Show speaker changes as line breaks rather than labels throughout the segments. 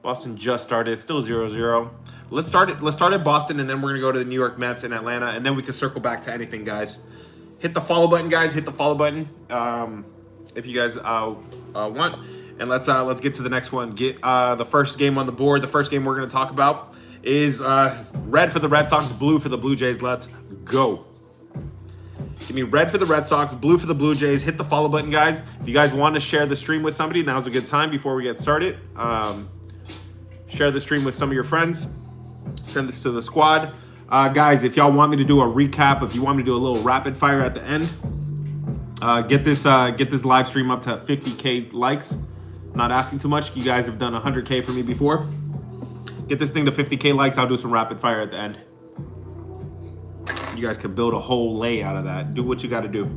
Boston just started. It's still 0-0. Let's start at Boston, and then we're gonna go to the New York Mets and Atlanta, and then we can circle back to anything, guys. Hit the follow button, guys. Hit the follow button if you guys want. And let's get to the next one. Get the first game on the board. The first game we're gonna talk about is red for the Red Sox, blue for the Blue Jays. Let's go. Give me red for the Red Sox, blue for the Blue Jays. Hit the follow button, guys. If you guys want to share the stream with somebody, now's a good time before we get started. Share the stream with some of your friends. Send this to the squad. Guys, if y'all want me to do a recap, if you want me to do a little rapid fire at the end, get this live stream up to 50K likes. Not asking too much. You guys have done 100K for me before. Get this thing to 50K likes. I'll do some rapid fire at the end. You guys can build a whole lay out of that. Do what you got to do.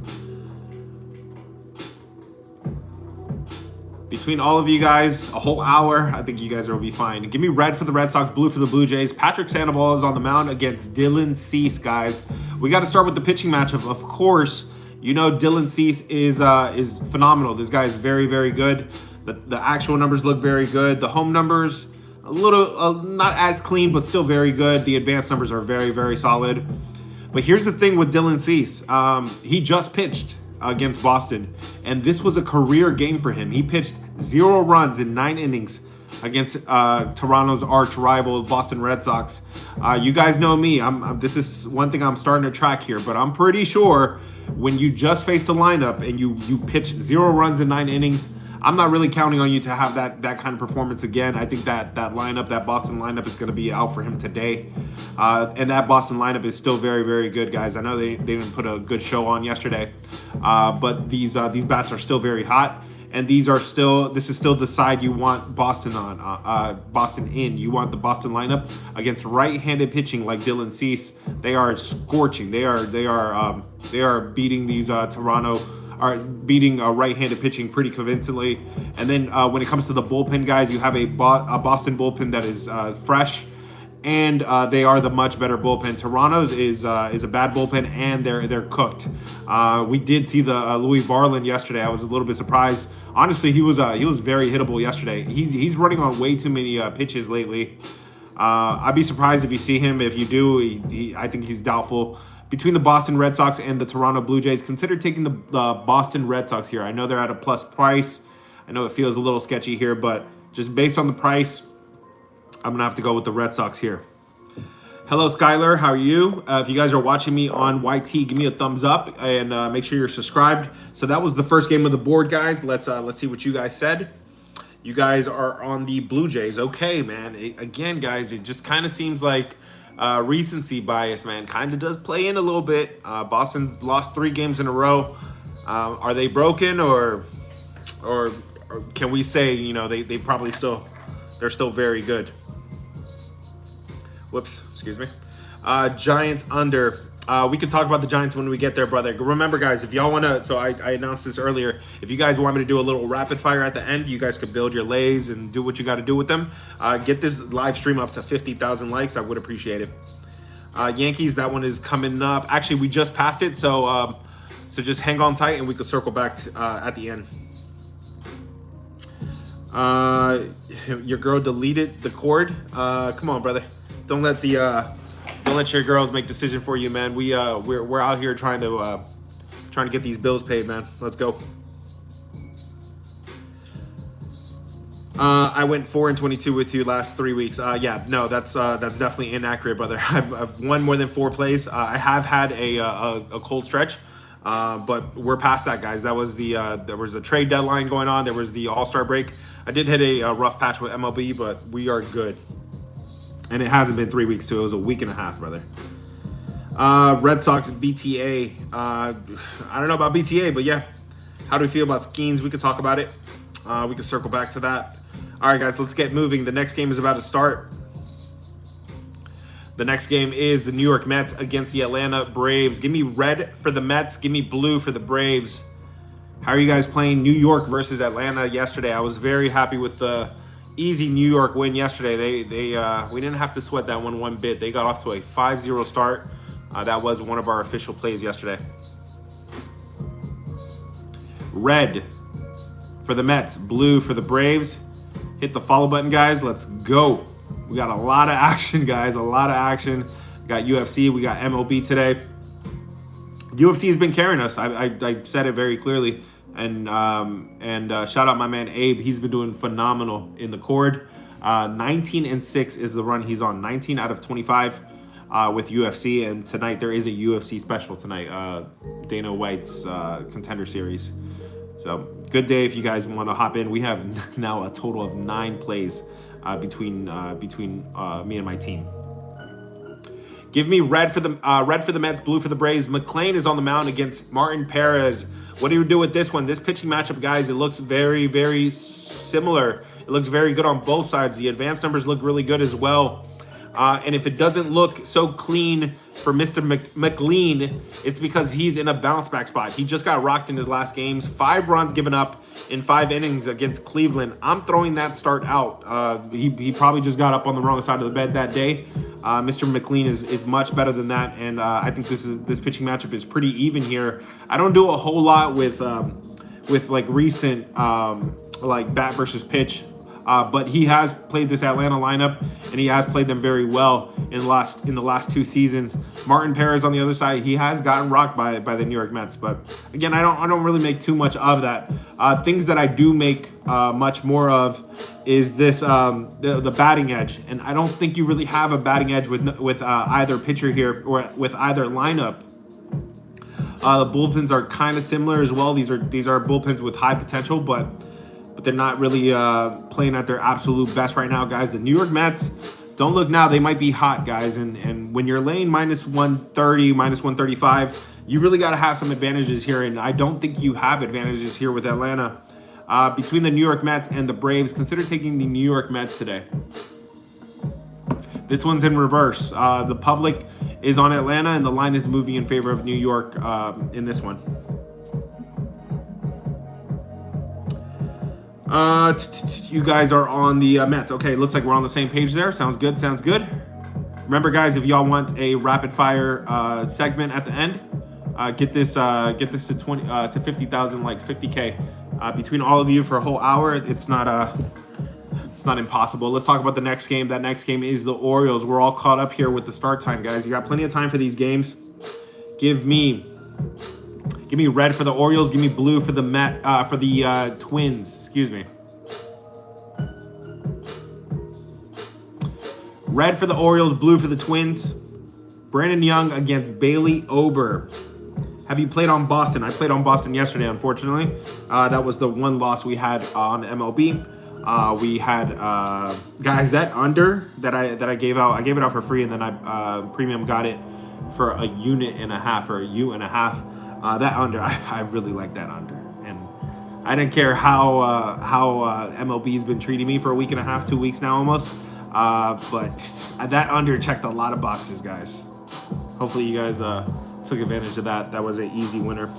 Between all of you guys, a whole hour, I think you guys will be fine. Give me red for the Red Sox, blue for the Blue Jays. Patrick Sandoval is on the mound against Dylan Cease, guys. We got to start with the pitching matchup. Of course, you know Dylan Cease is phenomenal. This guy is very, very good. The actual numbers look very good. The home numbers, a little not as clean, but still very good. The advanced numbers are very, very solid. But here's the thing with Dylan Cease. He just pitched against Boston, and this was a career game for him. He pitched 0 runs in 9 innings against Toronto's arch rival, Boston Red Sox. You guys know me. This is one thing I'm starting to track here, but I'm pretty sure when you just faced a lineup and you pitch 0 runs in 9 innings, I'm not really counting on you to have that kind of performance again. I think that lineup, that Boston lineup, is going to be out for him today. And that Boston lineup is still very, very good, guys. I know they didn't put a good show on yesterday, but these bats are still very hot. And this is still the side you want Boston on, Boston in. You want the Boston lineup against right-handed pitching like Dylan Cease. They are scorching. They are beating these Toronto. Are beating right-handed pitching pretty convincingly. And then when it comes to the bullpen, guys, you have a Boston bullpen that is fresh, and they are the much better bullpen. Toronto's is a bad bullpen, and they're cooked. We did see the Louis Varland yesterday. I was a little bit surprised. Honestly, he was very hittable yesterday. He's running on way too many pitches lately. I'd be surprised if you see him. If you do, I think he's doubtful. Between the Boston Red Sox and the Toronto Blue Jays, consider taking the Boston Red Sox here. I know they're at a plus price. I know it feels a little sketchy here, but just based on the price, I'm going to have to go with the Red Sox here. Hello, Skylar. How are you? If you guys are watching me on YT, give me a thumbs up and make sure you're subscribed. So that was the first game of the board, guys. Let's see what you guys said. You guys are on the Blue Jays. Okay, man. Again, guys, it just kind of seems like recency bias, man, kind of does play in a little bit. Boston's lost 3 games in a row. Are they broken, or can we say, you know, they probably they're still very good? Whoops, excuse me. Giants under. We can talk about the Giants when we get there, brother. Remember, guys, if y'all want to, so I announced this earlier, if you guys want me to do a little rapid fire at the end, you guys could build your lays and do what you got to do with them. Get this live stream up to 50,000 likes. I would appreciate it. Yankees, that one is coming up. Actually, we just passed it, so just hang on tight and we can circle back at the end. Your girl deleted the cord. Come on, brother. Don't let your girls make decision for you, man. We're out here trying to get these bills paid, man. Let's go. I went 4-22 with you last 3 weeks. Yeah, no, that's definitely inaccurate, brother. I've won more than 4 plays. I have had a cold stretch, but we're past that, guys. That was there was a trade deadline going on. There was the All-Star break. I did hit a rough patch with MLB, but we are good. And it hasn't been 3 weeks, too. It was a week and a half, brother. Red Sox BTA. I don't know about BTA, but yeah. How do we feel about Skeens? We could talk about it. We can circle back to that. All right, guys, let's get moving. The next game is about to start. The next game is the New York Mets against the Atlanta Braves. Give me red for the Mets. Give me blue for the Braves. How are you guys playing New York versus Atlanta yesterday? I was very happy with the easy New York win yesterday. We didn't have to sweat that one bit. They got off to a 5-0 start. That was one of our official plays yesterday. Red for the Mets, blue for the Braves. Hit the follow button, guys. Let's go. We got a lot of action, guys. A lot of action. We got UFC. We got MLB today. UFC has been carrying us. I said it very clearly. And shout out my man Abe. He's been doing phenomenal in the cord. 19-6 is the run he's on. 19 out of 25 with UFC. And tonight there is a UFC special tonight. Dana White's Contender Series. So good day if you guys want to hop in. We have now a total of 9 plays between me and my team. Give me red for the Mets, blue for the Braves. McLean is on the mound against Martin Perez. What do you do with this one? This pitching matchup, guys, it looks very, very similar. It looks very good on both sides. The advanced numbers look really good as well. And if it doesn't look so clean for Mr. McLean, it's because he's in a bounce back spot. He just got rocked in his last games. 5 runs given up in 5 innings against Cleveland. I'm throwing that start out. He probably just got up on the wrong side of the bed that day. Mr. McLean is much better than that, and I think this pitching matchup is pretty even here. I don't do a whole lot with like recent like bat versus pitch. But he has played this Atlanta lineup, and he has played them very well in the last 2 seasons. Martin Perez on the other side, he has gotten rocked by the New York Mets. But again, I don't really make too much of that. Things that I do make much more of is this the batting edge, and I don't think you really have a batting edge with either pitcher here or with either lineup. The bullpens are kind of similar as well. These are bullpens with high potential, but they're not really playing at their absolute best right now, guys. The New York Mets, don't look now. They might be hot, guys. And when you're laying minus 130, minus 135, you really got to have some advantages here. And I don't think you have advantages here with Atlanta. Between the New York Mets and the Braves, consider taking the New York Mets today. This one's in reverse. The public is on Atlanta, and the line is moving in favor of New York in this one. You guys are on the Mets. Okay, looks like we're on the same page there. Sounds good. Sounds good. Remember, guys, if y'all want a rapid fire segment at the end, get this to 50,000 likes, 50K between all of you for a whole hour. It's not impossible. Let's talk about the next game. That next game is the Orioles. We're all caught up here with the start time, guys. You got plenty of time for these games. Give me red for the Orioles. Give me blue for the Twins. Excuse me. Red for the Orioles, blue for the Twins. Brandon Young against Bailey Ober. Have you played on Boston? I played on Boston yesterday, unfortunately. That was the one loss we had on MLB. We had guys, that under that I gave out. I gave it out for free, and then I premium got it for a unit and a half, or a U and a half. That under, I really like that under, and I didn't care how MLB's been treating me for a week and a half, 2 weeks now almost. But that under checked a lot of boxes, guys. Hopefully you guys took advantage of that. That was an easy winner.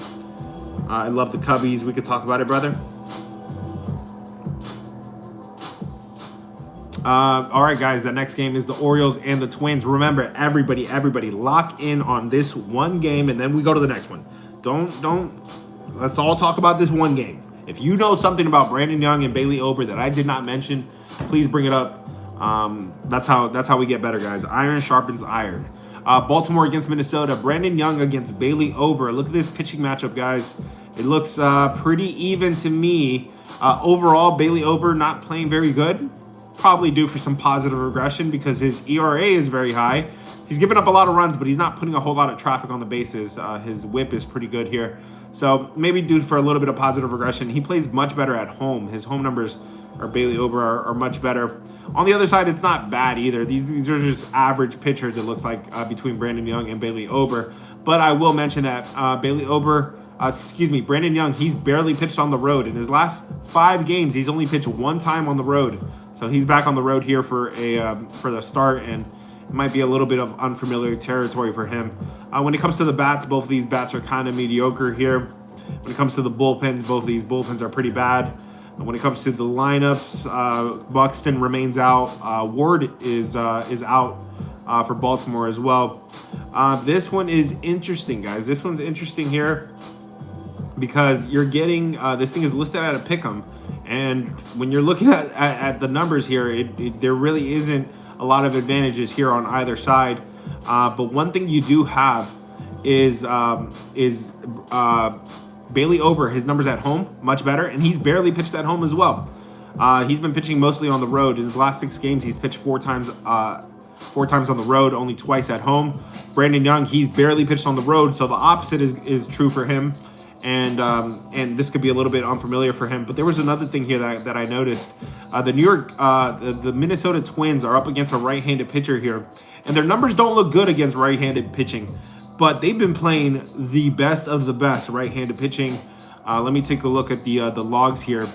I love the Cubbies. We could talk about it, brother. All right, guys, the next game is the Orioles and the Twins. Remember, everybody lock in on this one game, and then we go to the next one. Let's all talk about this one game. If you know something about Brandon Young and Bailey Ober that I did not mention, please bring it up. That's how we get better, guys. Iron sharpens iron. Baltimore against Minnesota. Brandon Young against Bailey Ober. Look at this pitching matchup, guys. It looks pretty even to me. Overall, Bailey Ober not playing very good. Probably due for some positive regression because his ERA is very high. He's given up a lot of runs, but he's not putting a whole lot of traffic on the bases. His whip is pretty good here. So maybe due for a little bit of positive regression. He plays much better at home. His home numbers or Bailey Ober are much better. On the other side, it's not bad either. These are just average pitchers, it looks like, between Brandon Young and Bailey Ober. But I will mention that Brandon Young, he's barely pitched on the road. In his last 5 games, he's only pitched 1 time on the road. So he's back on the road here for the start, and it might be a little bit of unfamiliar territory for him. When it comes to the bats, both of these bats are kind of mediocre here. When it comes to the bullpens, both of these bullpens are pretty bad. When it comes to the lineups, Buxton remains out. Ward is out for Baltimore as well. This one is interesting, guys. This one's interesting here because you're getting this thing is listed at a pick'em, And when you're looking at the numbers here, there really isn't a lot of advantages here on either side. But one thing you do have is Bailey Ober. His numbers at home much better, and he's barely pitched at home as well. He's been pitching mostly on the road. In his last 6 games, he's pitched 4 times on the road, only twice at home. Brandon Young, he's barely pitched on the road, so the opposite is true for him. And this could be a little bit unfamiliar for him. But there was another thing here that I noticed. The Minnesota Twins are up against a right-handed pitcher here, and their numbers don't look good against right-handed pitching. But they've been playing the best of the best right-handed pitching. Let me take a look at the logs here.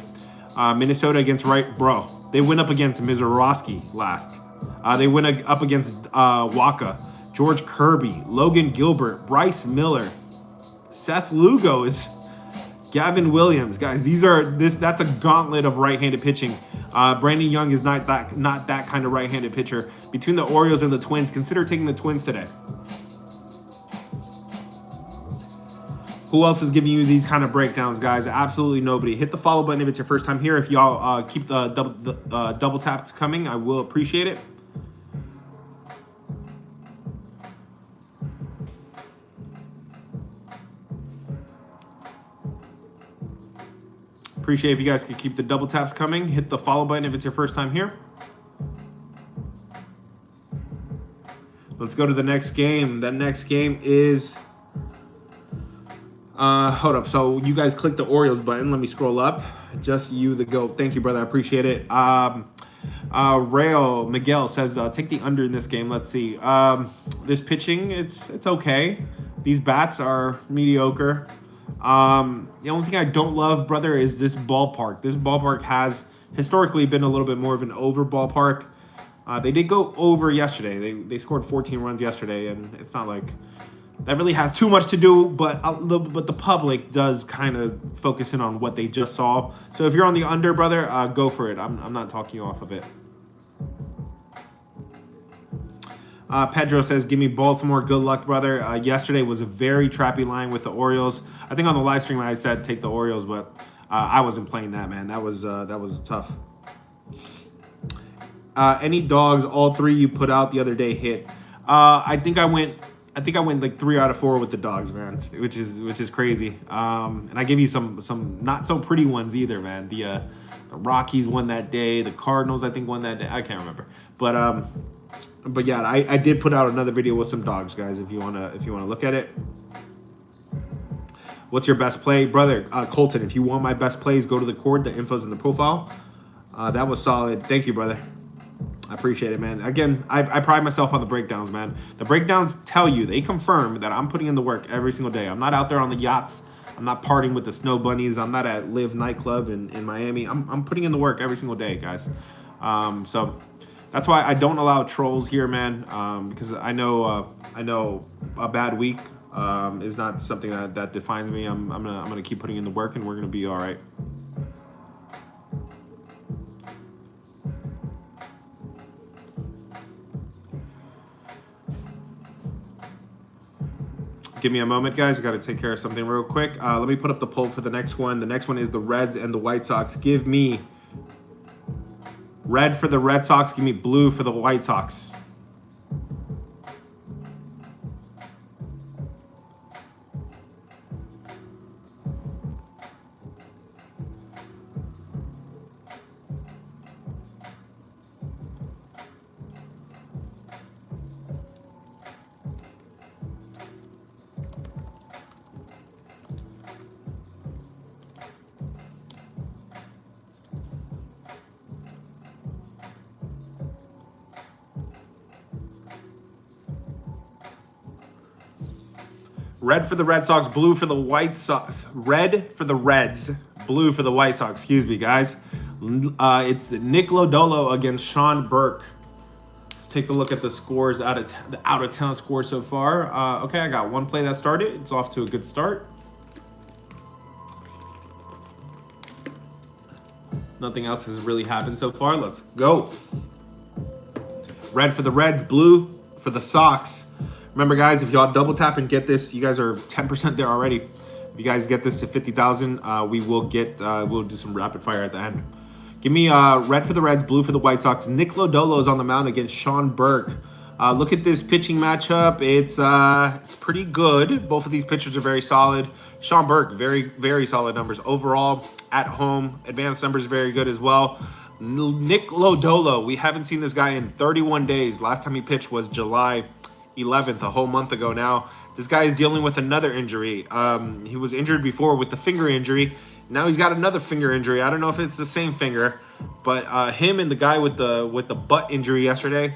Minnesota against they went up against Mizorowski last. They went up against Waka, George Kirby, Logan Gilbert, Bryce Miller, Seth Lugo is Gavin Williams. Guys, that's a gauntlet of right-handed pitching. Brandon Young is not that kind of right-handed pitcher. Between the Orioles and the Twins, consider taking the Twins today. Who else is giving you these kind of breakdowns, guys? Absolutely nobody. Hit the follow button if it's your first time here. If y'all keep the double taps coming, I will appreciate it. Appreciate if you guys could keep the double taps coming. Hit the follow button if it's your first time here. Let's go to the next game. That next game is... hold up. So you guys click the Orioles button. Let me scroll up. Just you, the GOAT. Thank you, brother. I appreciate it. Rayo Miguel says, take the under in this game. Let's see. This pitching, it's okay. These bats are mediocre. The only thing I don't love, brother, is this ballpark. This ballpark has historically been a little bit more of an over ballpark. They did go over yesterday. They scored 14 runs yesterday, and it's not like that really has too much to do, but the public does kind of focus in on what they just saw. So if you're on the under, brother, go for it. I'm not talking you off of it. Pedro says, give me Baltimore. Good luck, brother. Yesterday was a very trappy line with the Orioles. I think on the live stream I said take the Orioles, but I wasn't playing that, man. That was tough. Any dogs? All 3 you put out the other day hit. I think I went like 3 out of 4 with the dogs, man, which is crazy. And I gave you some not so pretty ones either, man. The Rockies won that day. The Cardinals, I think, won that day. I can't remember, but yeah, I did put out another video with some dogs, guys. If you wanna look at it. What's your best play, brother? Colton. If you want my best plays, go to the cord. The info's in the profile. That was solid. Thank you, brother. I appreciate it, man. Again, I pride myself on the breakdowns, man. The breakdowns tell you, they confirm that I'm putting in the work every single day. I'm not out there on the yachts. I'm not partying with the snow bunnies. I'm not at Live nightclub in Miami. I'm putting in the work every single day, guys. So that's why I don't allow trolls here, man. Because I know a bad week is not something that defines me. I'm gonna keep putting in the work, and we're gonna be all right. Give me a moment, guys. I got to take care of something real quick. Let me put up the poll for the next one. The next one is the Reds and the White Sox. Give me red for the Red Sox. Give me blue for the White Sox. Red for the Red Sox, blue for the White Sox. Red for the Reds, blue for the White Sox. Excuse me, guys. It's Nick Lodolo against Sean Burke. Let's take a look at the scores the out of town scores so far. Okay, I got one play that started. It's off to a good start. Nothing else has really happened so far. Let's go. Red for the Reds, blue for the Sox. Remember, guys, if y'all double tap and get this, you guys are 10% there already. If you guys get this to 50,000, we will get we'll do some rapid fire at the end. Give me red for the Reds, blue for the White Sox. Nick Lodolo is on the mound against Sean Burke. Look at this pitching matchup. It's pretty good. Both of these pitchers are very solid. Sean Burke, very, very solid numbers overall. At home, advanced numbers very good as well. Nick Lodolo, we haven't seen this guy in 31 days. Last time he pitched was July 11th, a whole month ago now. This guy is dealing with another injury. He was injured before with the finger injury. Now he's got another finger injury. I don't know if it's the same finger, but him and the guy with the butt injury yesterday,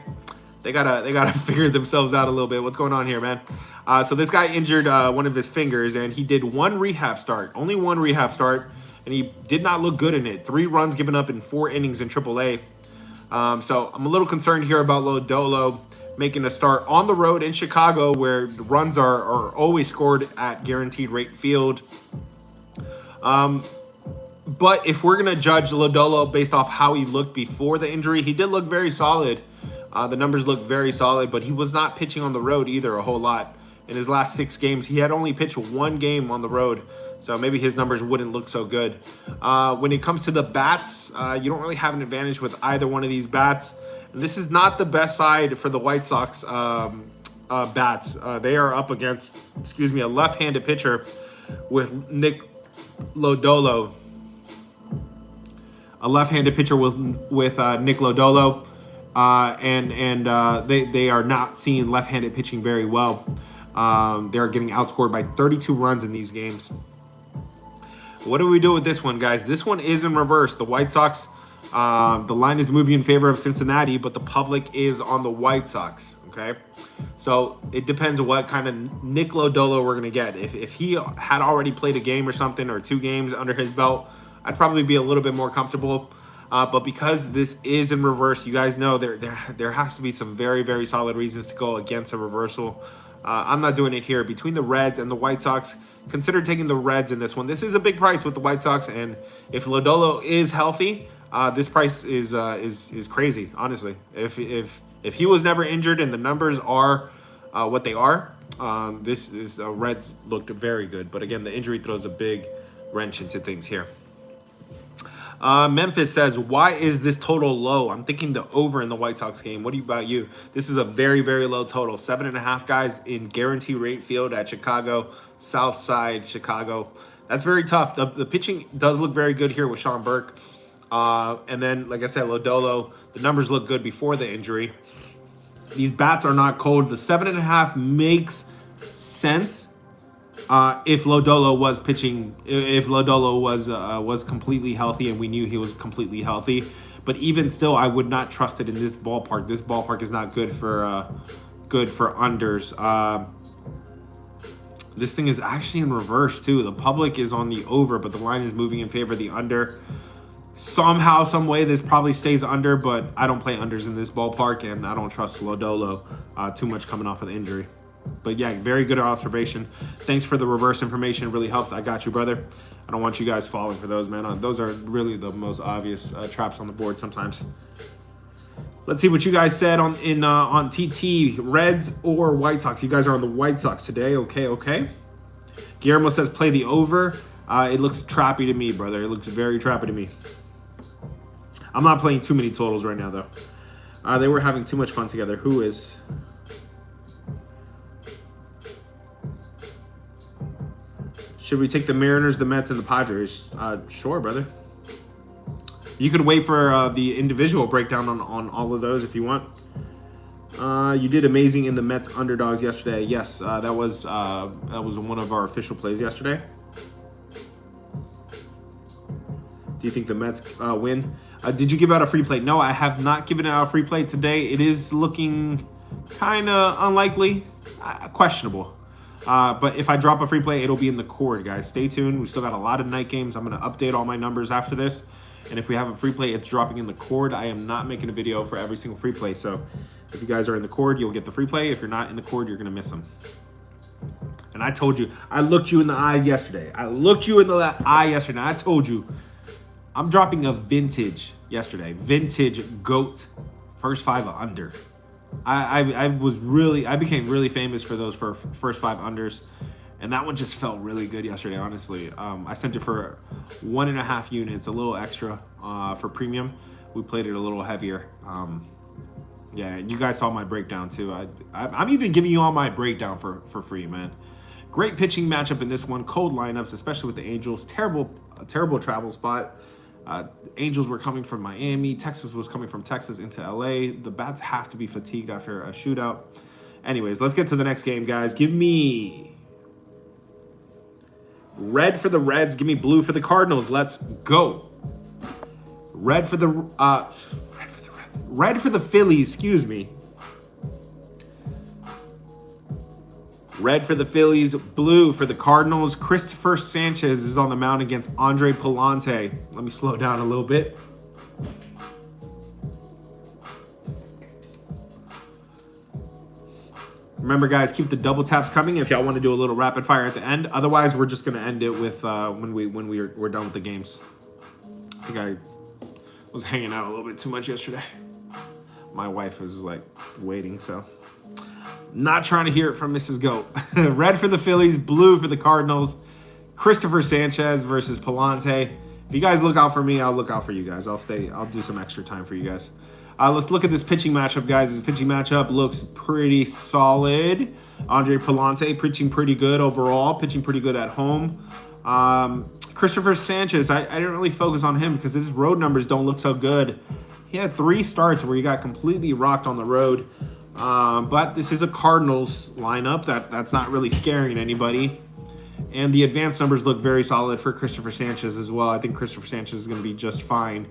they gotta figure themselves out a little bit. What's going on here, man? So this guy injured one of his fingers, and he did one rehab start, only one rehab start, and he did not look good in it. 3 runs given up in 4 innings in AAA. So I'm a little concerned here about Lodolo making a start on the road in Chicago, where runs are always scored at Guaranteed Rate Field. But if we're going to judge Lodolo based off how he looked before the injury, he did look very solid. The numbers look very solid, but he was not pitching on the road either a whole lot. In his last 6 games, he had only pitched 1 game on the road, so maybe his numbers wouldn't look so good. When it comes to the bats, you don't really have an advantage with either one of these bats. And this is not the best side for the White Sox bats. They are up against, a left-handed pitcher with Nick Lodolo. A left-handed pitcher with Nick Lodolo. They are not seeing left-handed pitching very well. They're getting outscored by 32 runs in these games. What do we do with this one, guys? This one is in reverse. The White Sox, the line is moving in favor of Cincinnati, but the public is on the White Sox, okay? So it depends what kind of Nick Lodolo we're going to get. If he had already played a game or something, or 2 games under his belt, I'd probably be a little bit more comfortable. But because this is in reverse, you guys know there has to be some very, very solid reasons to go against a reversal. I'm not doing it here. Between the Reds and the White Sox, consider taking the Reds in this one. This is a big price with the White Sox, and if Lodolo is healthy, this price is crazy, honestly. If he was never injured and the numbers are what they are, this is Reds looked very good. But again, the injury throws a big wrench into things here. Memphis says, why is this total low? I'm thinking the over in the White Sox game. What about you? This is a very, very low total. 7.5 guys in Guaranteed Rate Field at Chicago, South Side Chicago. That's very tough. The pitching does look very good here with Sean Burke. And then, like I said, Lodolo, the numbers look good before the injury. These bats are not cold. The 7.5 makes sense. If Lodolo was pitching, if Lodolo was completely healthy and we knew he was completely healthy, but even still, I would not trust it in this ballpark. This ballpark is not good for unders. This thing is actually in reverse too. The public is on the over, but the line is moving in favor of the under. Somehow, some way, this probably stays under, but I don't play unders in this ballpark, and I don't trust Lodolo too much coming off of the injury. But yeah, very good observation. Thanks for the reverse information. It really helps. I got you, brother. I don't want you guys falling for those, man. Those are really the most obvious traps on the board sometimes. Let's see what you guys said on TT. Reds or White Sox? You guys are on the White Sox today. Okay. Guillermo says play the over. It looks trappy to me, brother. It looks very trappy to me. I'm not playing too many totals right now, though. They were having too much fun together. Who is... Should we take the Mariners, the Mets, and the Padres? Sure, brother. You could wait for the individual breakdown on all of those if you want. You did amazing in the Mets underdogs yesterday. Yes, that was one of our official plays yesterday. Do you think the Mets win? Did you give out a free play? No, I have not given out a free play today. It is looking kind of unlikely, questionable. But if I drop a free play, it'll be in the cord, guys. Stay tuned. We still got a lot of night games. I'm going to update all my numbers after this. And if we have a free play, it's dropping in the cord. I am not making a video for every single free play. So if you guys are in the cord, you'll get the free play. If you're not in the cord, you're going to miss them. And I told you, I looked you in the eye yesterday. And I told you, I'm dropping a vintage yesterday. Vintage GOAT first 5 under. I became really famous for those first 5 unders, And that one just felt really good yesterday, honestly. I sent it for 1.5 units, a little extra for premium. We played it a little heavier. Yeah, you guys saw my breakdown too. I'm even giving you all my breakdown for free, man. Great pitching matchup in this one. Cold lineups, especially with the Angels. Terrible travel spot. Angels were coming from Miami. Texas was coming from Texas into LA. The bats have to be fatigued after a shootout. Anyways, let's get to the next game, guys. Give me red for the Reds. Give me blue for the Cardinals. Let's go. Red for the Reds. Red for the Phillies. Excuse me. Red for the Phillies. Blue for the Cardinals. Christopher Sanchez is on the mound against Andre Palante. Let me slow down a little bit. Remember, guys, keep the double taps coming if y'all want to do a little rapid fire at the end. Otherwise, we're just gonna end it with when we're done with the games. I think I was hanging out a little bit too much yesterday. My wife was like waiting, so not trying to hear it from Mrs. Goat. Red for the Phillies, blue for the Cardinals. Christopher Sanchez versus Palante. If you guys look out for me, I'll look out for you guys. I'll do some extra time for you guys. Let's look at this pitching matchup, guys. This pitching matchup looks pretty solid. Andre Palante pitching pretty good overall, pitching pretty good at home. Christopher Sanchez, I didn't really focus on him because his road numbers don't look so good. He had 3 starts where he got completely rocked on the road. But this is a Cardinals lineup that's not really scaring anybody. And the advanced numbers look very solid for Christopher Sanchez as well. I think Christopher Sanchez is going to be just fine.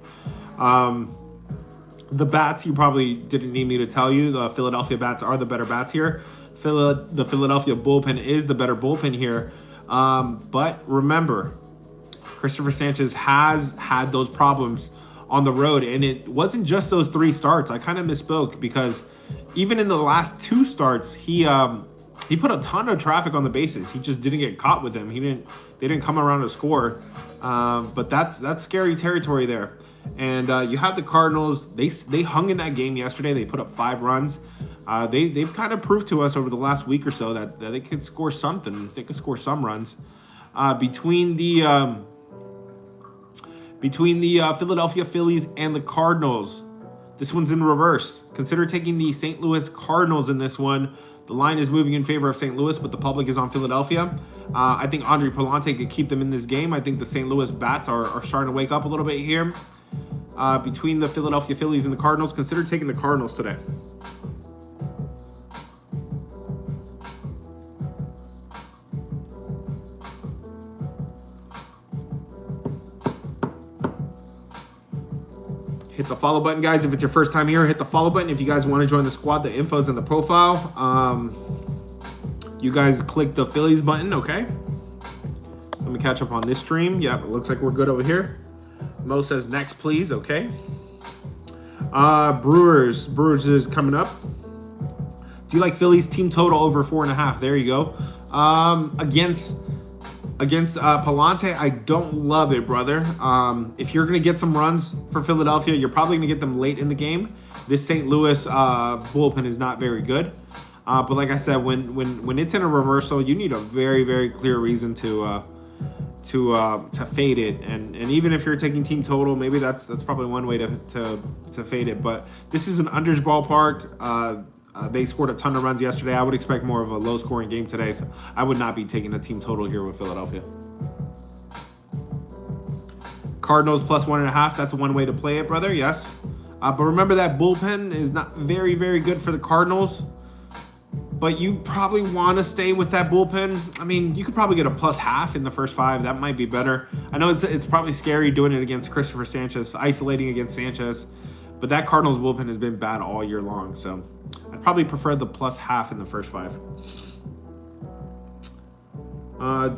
The bats, you probably didn't need me to tell you. The Philadelphia bats are the better bats here. The Philadelphia bullpen is the better bullpen here. But remember, Christopher Sanchez has had those problems on the road. And it wasn't just those 3 starts. I kind of misspoke because even in the last 2 starts, he put a ton of traffic on the bases. He just didn't get caught with them. They didn't come around to score. But that's scary territory there. And you have the Cardinals. They hung in that game yesterday. They put up 5 runs. They've kind of proved to us over the last week or so that they could score something. They could score some runs. Between the Philadelphia Phillies and the Cardinals, this one's in reverse. Consider taking the St. Louis Cardinals in this one. The line is moving in favor of St. Louis, but the public is on Philadelphia. I think Andre Palante could keep them in this game. I think the St. Louis bats are starting to wake up a little bit here. Between the Philadelphia Phillies and the Cardinals, consider taking the Cardinals today. Hit the follow button, guys. If it's your first time here, hit the follow button. If you guys want to join the squad, the info's in the profile. You guys click the Phillies button, okay? Let me catch up on this stream. Yeah, it looks like we're good over here. Mo says next, please. Okay. Brewers is coming up. Do you like Phillies team total over 4.5? There you go. Against Palante, I don't love it, brother. If you're gonna get some runs for Philadelphia, you're probably gonna get them late in the game. This St. Louis bullpen is not very good. But like I said, when it's in a reversal, you need a very, very clear reason to fade it. And even if you're taking team total, maybe that's probably one way to fade it. But this is an unders ballpark. They scored a ton of runs yesterday. I would expect more of a low-scoring game today, so I would not be taking a team total here with Philadelphia. Cardinals plus 1.5. That's one way to play it, brother. Yes. But remember that bullpen is not very, very good for the Cardinals. But you probably want to stay with that bullpen. I mean, you could probably get a plus half in the first 5. That might be better. I know it's probably scary doing it against Christopher Sanchez, isolating against Sanchez. But that Cardinals bullpen has been bad all year long, so I'd probably prefer the plus half in the first 5.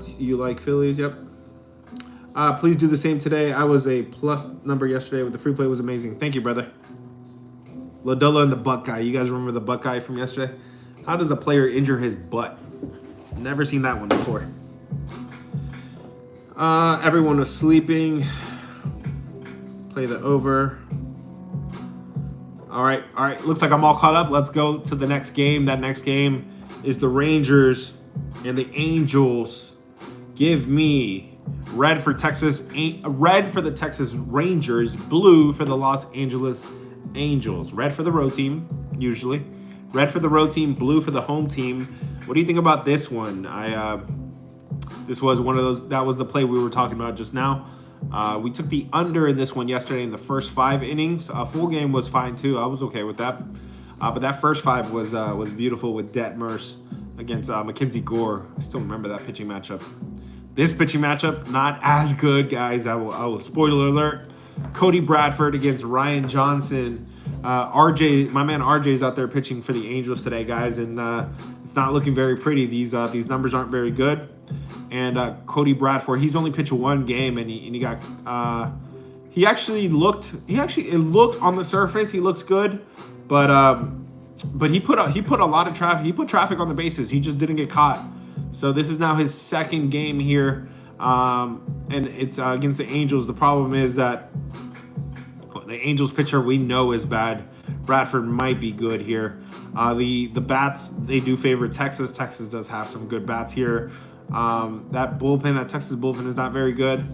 Do you like Phillies? Yep. Please do the same today. I was a plus number yesterday with the free play. Was amazing. Thank you, brother. Lodolo and the butt guy. You guys remember the butt guy from yesterday? How does a player injure his butt? Never seen that one before. Everyone was sleeping. Play the over. All right. Looks like I'm all caught up. Let's go to the next game. That next game is the Rangers and the Angels. Give me red for red for the Texas Rangers, blue for the Los Angeles Angels. Red for the road team, usually. Red for the road team, blue for the home team. What do you think about this one? This was one of those. That was the play we were talking about just now. We took the under in this one yesterday in the first 5 innings. Full game was fine too. I was okay with that. But that first 5 was beautiful with Detmers against Mackenzie Gore. I still remember that pitching matchup. This pitching matchup, not as good, guys. I will spoiler alert. Cody Bradford against Ryan Johnson. RJ, my man RJ is out there pitching for the Angels today, guys, and it's not looking very pretty. These numbers aren't very good. And Cody Bradford, he's only pitched 1 game, and he got it looked on the surface, he looks good, but he put a lot of traffic. He put traffic on the bases. He just didn't get caught. So this is now his 2nd game here, and it's against the Angels. The problem is that the Angels pitcher we know is bad. Bradford might be good here. The bats, they do favor Texas. Texas does have some good bats here. That Texas bullpen is not very good.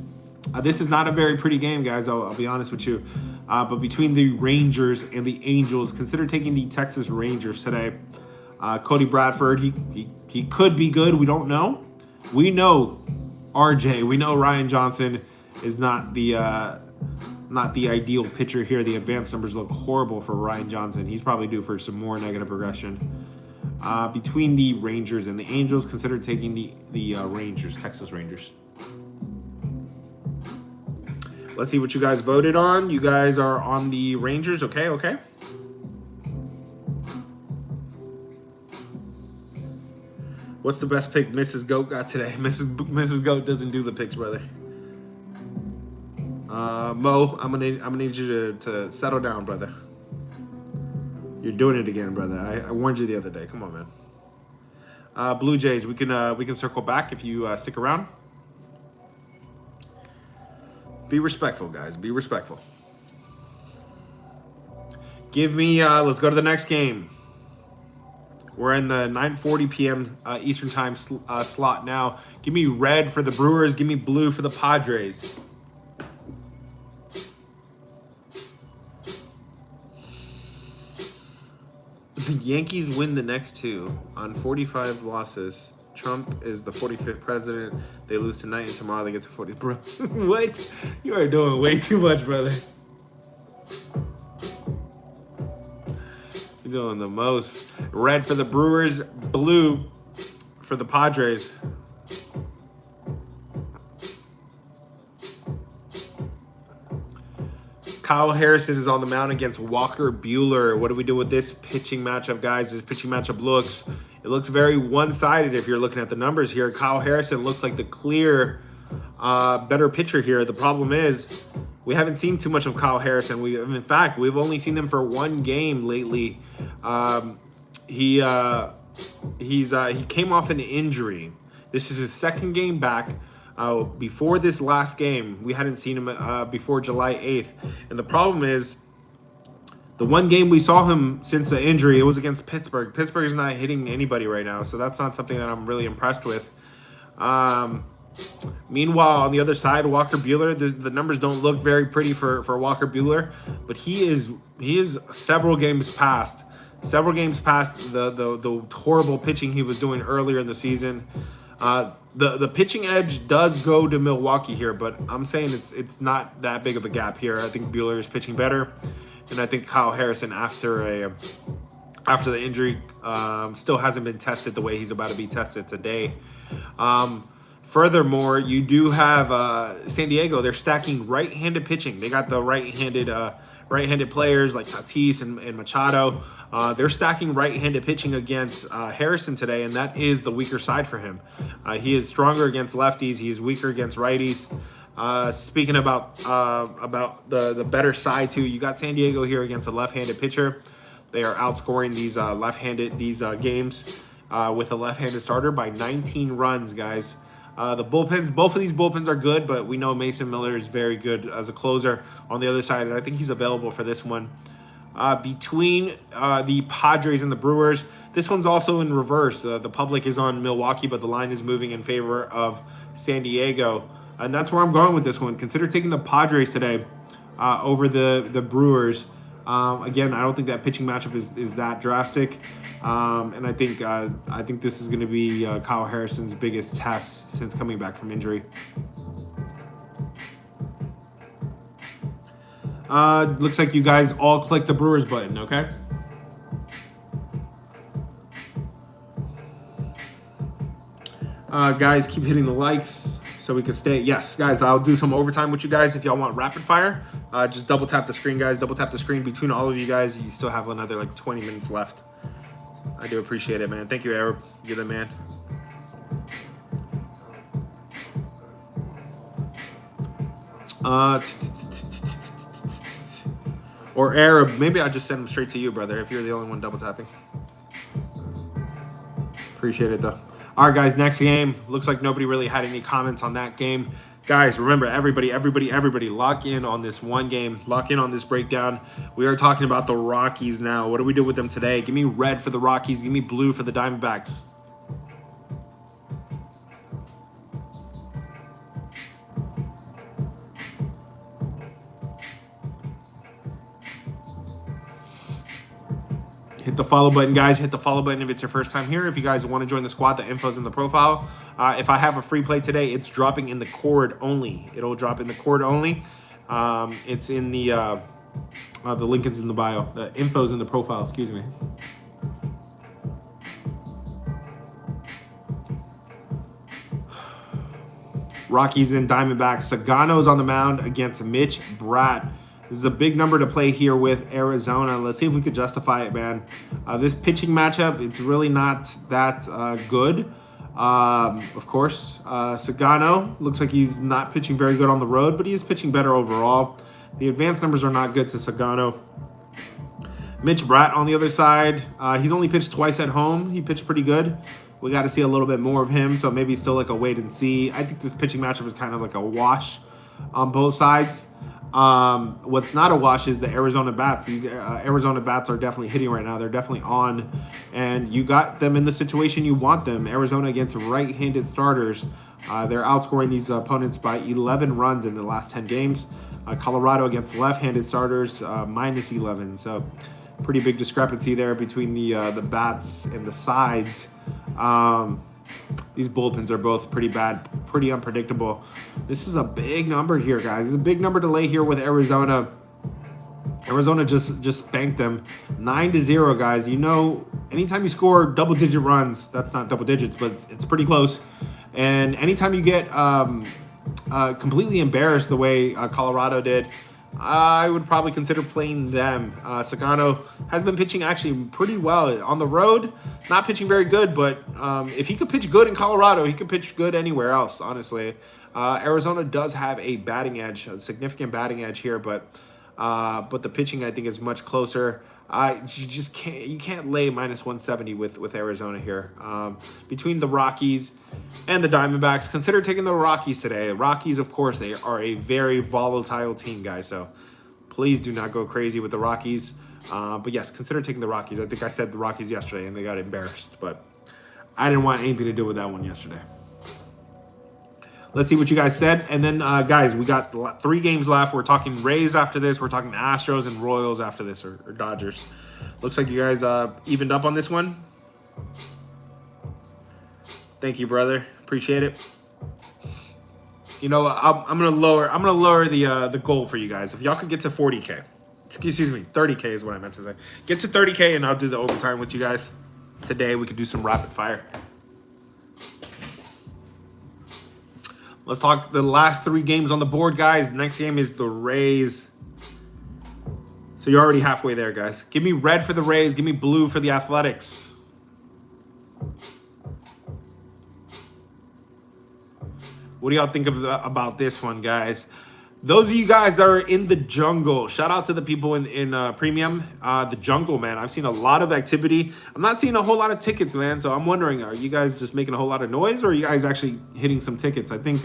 This is not a very pretty game, guys. I'll be honest with you. But between the Rangers and the Angels, consider taking the Texas Rangers today. Cody Bradford, he could be good. We don't know. We know RJ. We know Ryan Johnson is not the ideal pitcher here. The advanced numbers look horrible for Ryan Johnson. He's probably due for some more negative regression. Between the Rangers and the Angels, consider taking the Rangers, Texas Rangers. Let's see what you guys voted on. You guys are on the Rangers. Okay. What's the best pick Mrs. Goat got today? Mrs. Goat doesn't do the picks, brother. Mo, I'm gonna need you to settle down, brother. You're doing it again, brother. I warned you the other day. Come on, man. Blue Jays, we can circle back if you stick around. Be respectful, guys. Be respectful. Give me. Let's go to the next game. We're in the 9:40 p.m. Eastern time slot now. Give me red for the Brewers. Give me blue for the Padres. The Yankees win the next 2 on 45 losses. Trump is the 45th president. They lose tonight and tomorrow they get to 40. Bro, what? You are doing way too much, brother. You're doing the most. Red for the Brewers, blue for the Padres. Kyle Harrison is on the mound against Walker Buehler. What do we do with this pitching matchup, guys? This pitching matchup looks very one-sided if you're looking at the numbers here. Kyle Harrison looks like the clear better pitcher here. The problem is we haven't seen too much of Kyle Harrison. In fact, we've only seen him for 1 game lately. He came off an injury. This is his 2nd game back. Before this last game, we hadn't seen him before July 8th. And the problem is, the 1 game we saw him since the injury, it was against Pittsburgh. Pittsburgh is not hitting anybody right now, so that's not something that I'm really impressed with. Meanwhile, on the other side, Walker Buehler, the numbers don't look very pretty for Walker Buehler, but he is several games past the horrible pitching he was doing earlier in the season. The pitching edge does go to Milwaukee here, but I'm saying it's not that big of a gap here. I think Buehler is pitching better, and I think Kyle Harrison after the injury still hasn't been tested the way he's about to be tested today. Furthermore, you do have San Diego. They're stacking right-handed pitching. They got the right-handed players like Tatis and Machado. They're stacking right-handed pitching against Harrison today, and that is the weaker side for him. He is stronger against lefties. He is weaker against righties. Speaking about the better side too, you got San Diego here against a left-handed pitcher. They are outscoring these games with a left-handed starter by 19 runs, guys. The bullpens, both of these bullpens are good, but we know Mason Miller is very good as a closer on the other side, and I think he's available for this one. between the Padres and the Brewers. This one's also in reverse. The public is on Milwaukee, but the line is moving in favor of San Diego. And that's where I'm going with this one. Consider taking the Padres today over the Brewers. Again, I don't think that pitching matchup is that drastic. And I think this is going to be Kyle Harrison's biggest test since coming back from injury. Looks like you guys all clicked the Brewers button, okay? Guys, keep hitting the likes so we can stay. Yes, guys, I'll do some overtime with you guys if y'all want rapid fire. Just double tap the screen, guys. Double tap the screen between all of you guys. You still have another like 20 minutes left. I do appreciate it, man. Thank you, Arab. You're the man. Or Arab. Maybe I'll just send them straight to you, brother, if you're the only one double tapping. Appreciate it, though. All right, guys, next game. Looks like nobody really had any comments on that game. Guys, remember, everybody, lock in on this one game. Lock in on this breakdown. We are talking about the Rockies now. What do we do with them today? Give me red for the Rockies. Give me blue for the Diamondbacks. Hit the follow button, guys. Hit the follow button if it's your first time here. If you guys want to join the squad, the info's in the profile. If I have a free play today, it's dropping in the cord only. It'll drop in the cord only. It's in the link is in the bio. The info's in the profile, excuse me. Rockies and Diamondbacks. Sagano's on the mound against Mitch Bratt. This is a big number to play here with Arizona. Let's see if we could justify it, man. This pitching matchup, it's really not that good. Of course, Sagano looks like he's not pitching very good on the road, but he is pitching better overall. The advanced numbers are not good to Sagano. Mitch Bratt on the other side, he's only pitched twice at home. He pitched pretty good. We got to see a little bit more of him, so maybe still like a wait and see. I think this pitching matchup is kind of like a wash on both sides. What's not a wash is the Arizona bats. These Arizona bats are definitely hitting right now. They're definitely on, and you got them in the situation you want them. Arizona against right-handed starters. They're outscoring these opponents by 11 runs in the last 10 games. Colorado against left-handed starters, minus 11. So pretty big discrepancy there between the bats and the sides. These bullpens are both pretty bad, pretty unpredictable. This is a big number here, guys. It's a big number to lay here with Arizona. Arizona just spanked them 9-0, guys. You know, anytime you score double-digit runs, that's not double digits, but it's pretty close. And anytime you get completely embarrassed the way Colorado did, I would probably consider playing them. Sagano has been pitching actually pretty well on the road. Not pitching very good, but if he could pitch good in Colorado, he could pitch good anywhere else, honestly. Arizona does have a batting edge, a significant batting edge here, but the pitching, I think, is much closer. You can't lay minus 170 with Arizona here. Between the Rockies and the Diamondbacks, consider taking the Rockies today. Rockies, of course, they are a very volatile team, guys, so please do not go crazy with the Rockies. But yes, consider taking the Rockies. I think I said the Rockies yesterday and they got embarrassed, but I didn't want anything to do with that one yesterday. Let's see what you guys said. And then, guys, we got 3 games left. We're talking Rays after this. We're talking Astros and Royals after this, or Dodgers. Looks like you guys evened up on this one. Thank you, brother. Appreciate it. You know, I'm gonna lower the goal for you guys. If y'all could get to 40K, excuse me, 30K is what I meant to say. Get to 30K, and I'll do the overtime with you guys. Today we could do some rapid fire. Let's talk the last 3 games on the board, guys. Next game is the Rays. So you're already halfway there, guys. Give me red for the Rays. Give me blue for the Athletics. What do y'all think about this one, guys? Those of you guys that are in the jungle, shout out to the people in premium. The jungle, man, I've seen a lot of activity. I'm not seeing a whole lot of tickets, man. So I'm wondering, are you guys just making a whole lot of noise, or are you guys actually hitting some tickets? I think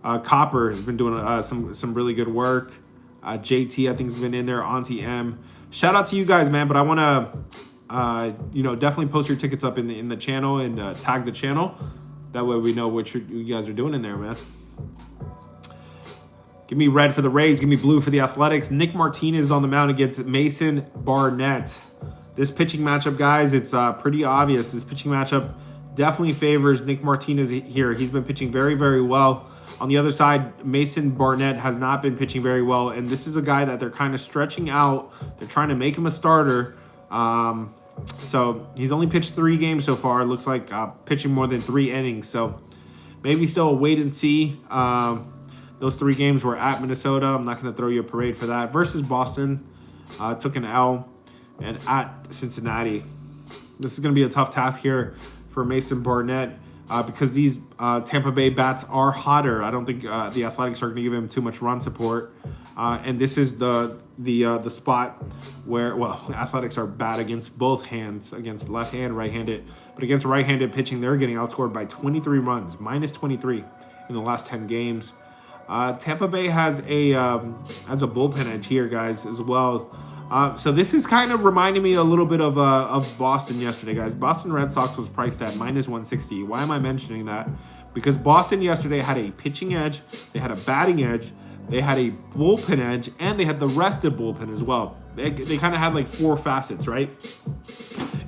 Copper has been doing some really good work. JT, I think, has been in there. Auntie M. shout out to you guys, man. But I want to, definitely post your tickets up in the channel and tag the channel. That way we know what you guys are doing in there, man. Give me red for the Rays. Give me blue for the Athletics. Nick Martinez on the mound against Mason Barnett. This pitching matchup, guys, it's pretty obvious. This pitching matchup definitely favors Nick Martinez here. He's been pitching very, very well. On the other side, Mason Barnett has not been pitching very well, and this is a guy that they're kind of stretching out. They're trying to make him a starter. So he's only pitched 3 games so far. It looks like pitching more than 3 innings. So maybe still a wait and see. Those 3 games were at Minnesota. I'm not going to throw you a parade for that. Versus Boston, took an L. And at Cincinnati. This is going to be a tough task here for Mason Barnett because these Tampa Bay bats are hotter. I don't think the Athletics are going to give him too much run support. And this is the spot where, well, Athletics are bad against both hands, against left hand, right-handed. But against right-handed pitching, they're getting outscored by 23 runs, minus 23 in the last 10 games. Tampa Bay has a bullpen edge here, guys, as well. So this is kind of reminding me a little bit of Boston yesterday, guys. Boston Red Sox was priced at minus 160. Why am I mentioning that? Because Boston yesterday had a pitching edge, they had a batting edge, they had a bullpen edge, and they had the rested bullpen as well. They kind of had like 4 facets, right?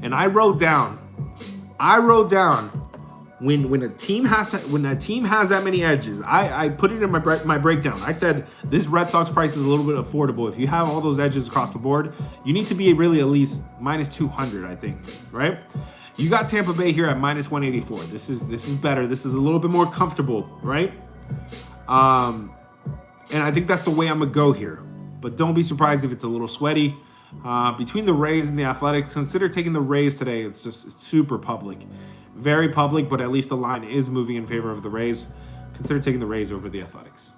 And I wrote down when a team has that many edges, I put it in my breakdown. I said this Red Sox price is a little bit affordable. If you have all those edges across the board, you need to be really at least minus 200, I think, right? You got Tampa Bay here at minus 184. This is better. This is a little bit more comfortable, right? And I think that's the way I'm gonna go here. But don't be surprised if it's a little sweaty. Between the Rays and the Athletics, consider taking the Rays today. It's super public. Very public, but at least the line is moving in favor of the Rays. Consider taking the Rays over the Athletics.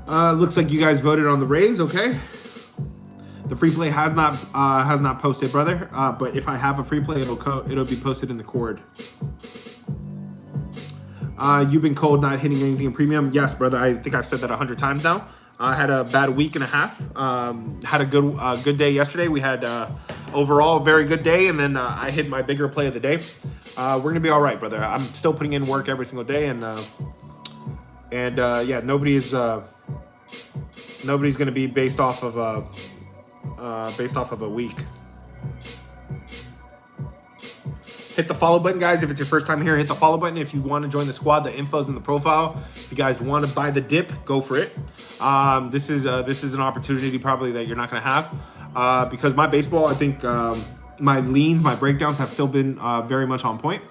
Looks like you guys voted on the Rays, okay? The free play has not posted, brother. But if I have a free play, it'll be posted in the cord. You've been cold, not hitting anything in premium. Yes, brother. I think I've said that 100 times now. I had a bad week and a half. Had a good day yesterday. We had overall a very good day, and then I hit my bigger play of the day. We're gonna be all right, brother. I'm still putting in work every single day, and yeah, nobody's gonna be based off of a week. Hit the follow button, guys. If it's your first time here, hit the follow button. If you want to join the squad, the info's in the profile. If you guys want to buy the dip, go for it. This is an opportunity probably that you're not going to have because my baseball, I think my leans, my breakdowns have still been very much on point.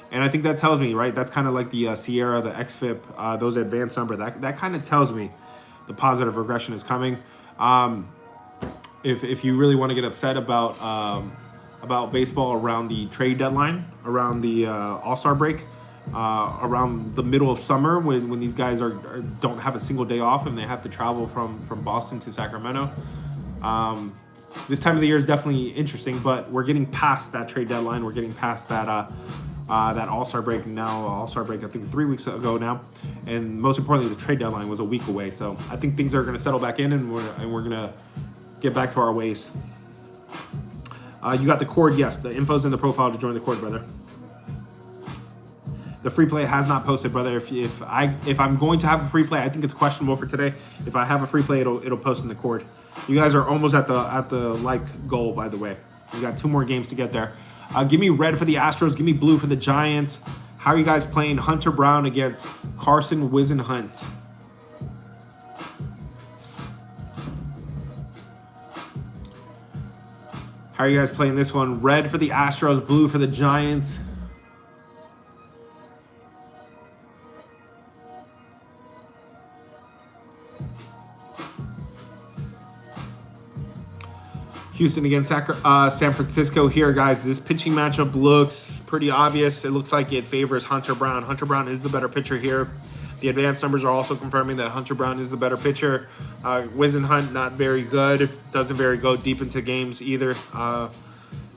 And I think that tells me, right? That's kind of like the Sierra, the XFIP, those advanced number. That kind of tells me the positive regression is coming. If you really want to get upset about baseball around the trade deadline, around the All-Star break, around the middle of summer when these guys don't have a single day off and they have to travel from Boston to Sacramento. This time of the year is definitely interesting, but we're getting past that trade deadline. We're getting past that All-Star break now. All-Star break, I think 3 weeks ago now, and most importantly, the trade deadline was a week away. So I think things are going to settle back in, and we're going to get back to our ways. You got the cord, yes. The info's in the profile to join the cord, brother. The free play has not posted, brother. If I'm going to have a free play, I think it's questionable for today. If I have a free play, it'll post in the cord. You guys are almost at the like goal, by the way. We got 2 more games to get there. Give me red for the Astros. Give me blue for the Giants. How are you guys playing Hunter Brown against Carson Whisenhunt? How are you guys playing this one? Red for the Astros, blue for the Giants. Houston against San Francisco here, guys. This pitching matchup looks pretty obvious. It looks like it favors Hunter Brown. Hunter Brown is the better pitcher here. The advanced numbers are also confirming that Hunter Brown is the better pitcher. Whisenhunt, not very good. Doesn't very go deep into games either.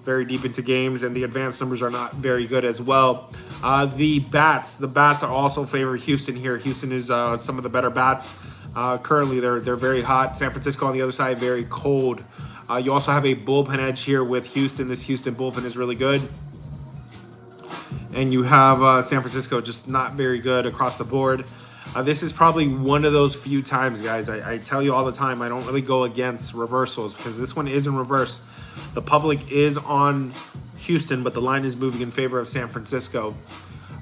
Very deep into games, and the advanced numbers are not very good as well. The bats are also favored Houston here. Houston is some of the better bats. Currently, they're very hot. San Francisco on the other side, very cold. You also have a bullpen edge here with Houston. This Houston bullpen is really good. And you have San Francisco just not very good across the board. This is probably one of those few times, guys. I tell you all the time, I don't really go against reversals because this one is in reverse. The public is on Houston, but the line is moving in favor of San Francisco.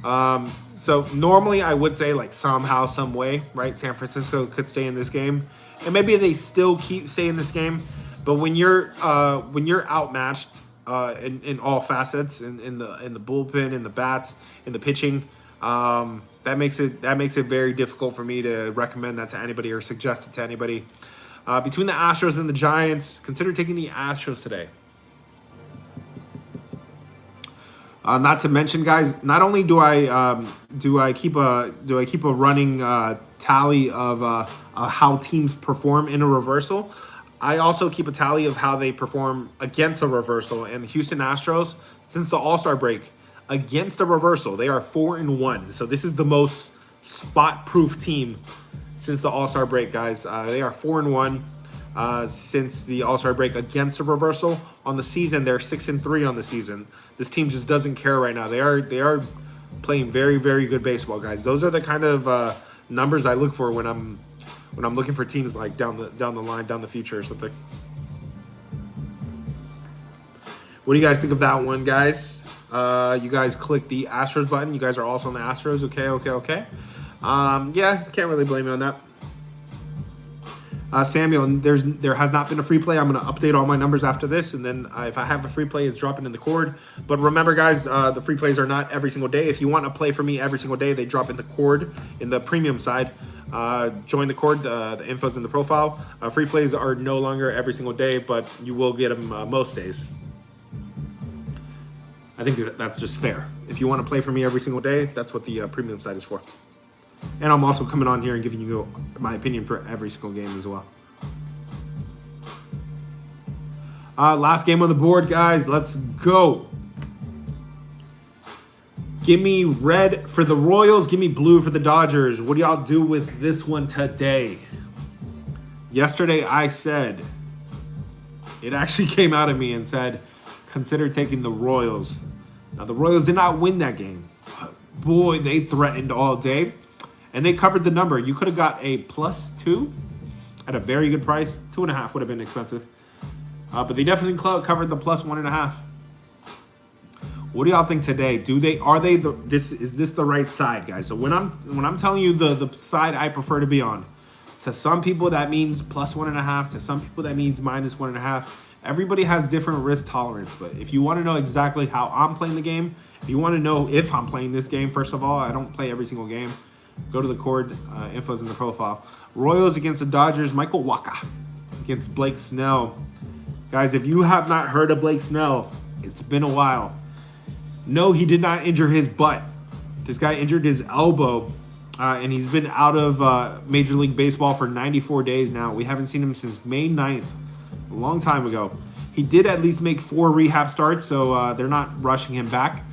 So normally I would say like somehow, some way, right? San Francisco could stay in this game, and maybe they still stay in this game. But when you're outmatched in all facets, in the bullpen, in the bats, in the pitching, that makes it very difficult for me to recommend that to anybody or suggest it to anybody. Between the Astros and the Giants, consider taking the Astros today. Not to mention, guys, not only do I keep a running tally of how teams perform in a reversal, I also keep a tally of how they perform against a reversal. And the Houston Astros, since the All-Star break, against a reversal, they are 4-1. So this is the most spot-proof team since the All-Star break, guys. They are 4-1 since the All-Star break against a reversal. On the season, they're 6-3 on the season. This team just doesn't care right now. They are playing very, very good baseball, guys. Those are the kind of numbers I look for when I'm looking for teams like down the line, down the future or something. What do you guys think of that one, guys? You guys click the Astros button. You guys are also on the Astros. Okay. Yeah, can't really blame you on that. Samuel, there has not been a free play. I'm going to update all my numbers after this, and then if I have a free play, it's dropping in the cord. But remember, guys, the free plays are not every single day. If you want to play for me every single day, they drop in the cord in the premium side. Join the cord. The info's in the profile. Free plays are no longer every single day, but you will get them most days. I think that's just fair. If you want to play for me every single day, that's what the premium side is for. And I'm also coming on here and giving you my opinion for every single game as well. Last game on the board, guys. Let's go. Give me red for the Royals. Give me blue for the Dodgers. What do y'all do with this one today? Yesterday I said, it actually came out of me and said, consider taking the Royals. Now, the Royals did not win that game. But boy, they threatened all day. And they covered the number. You could have got a +2 at a very good price. 2.5 would have been expensive. But they definitely covered the +1.5. What do y'all think today? Is this the right side, guys? So when I'm telling you the side I prefer to be on, to some people that means +1.5. To some people that means -1.5. Everybody has different risk tolerance. But if you want to know exactly how I'm playing the game, if you want to know if I'm playing this game, first of all, I don't play every single game. Go to the cord. Info's in the profile. Royals against the Dodgers. Michael Wacha against Blake Snell. Guys, if you have not heard of Blake Snell, it's been a while. No, he did not injure his butt. This guy injured his elbow, and he's been out of Major League Baseball for 94 days now. We haven't seen him since May 9th, a long time ago. He did at least make 4 rehab starts, so they're not rushing him back.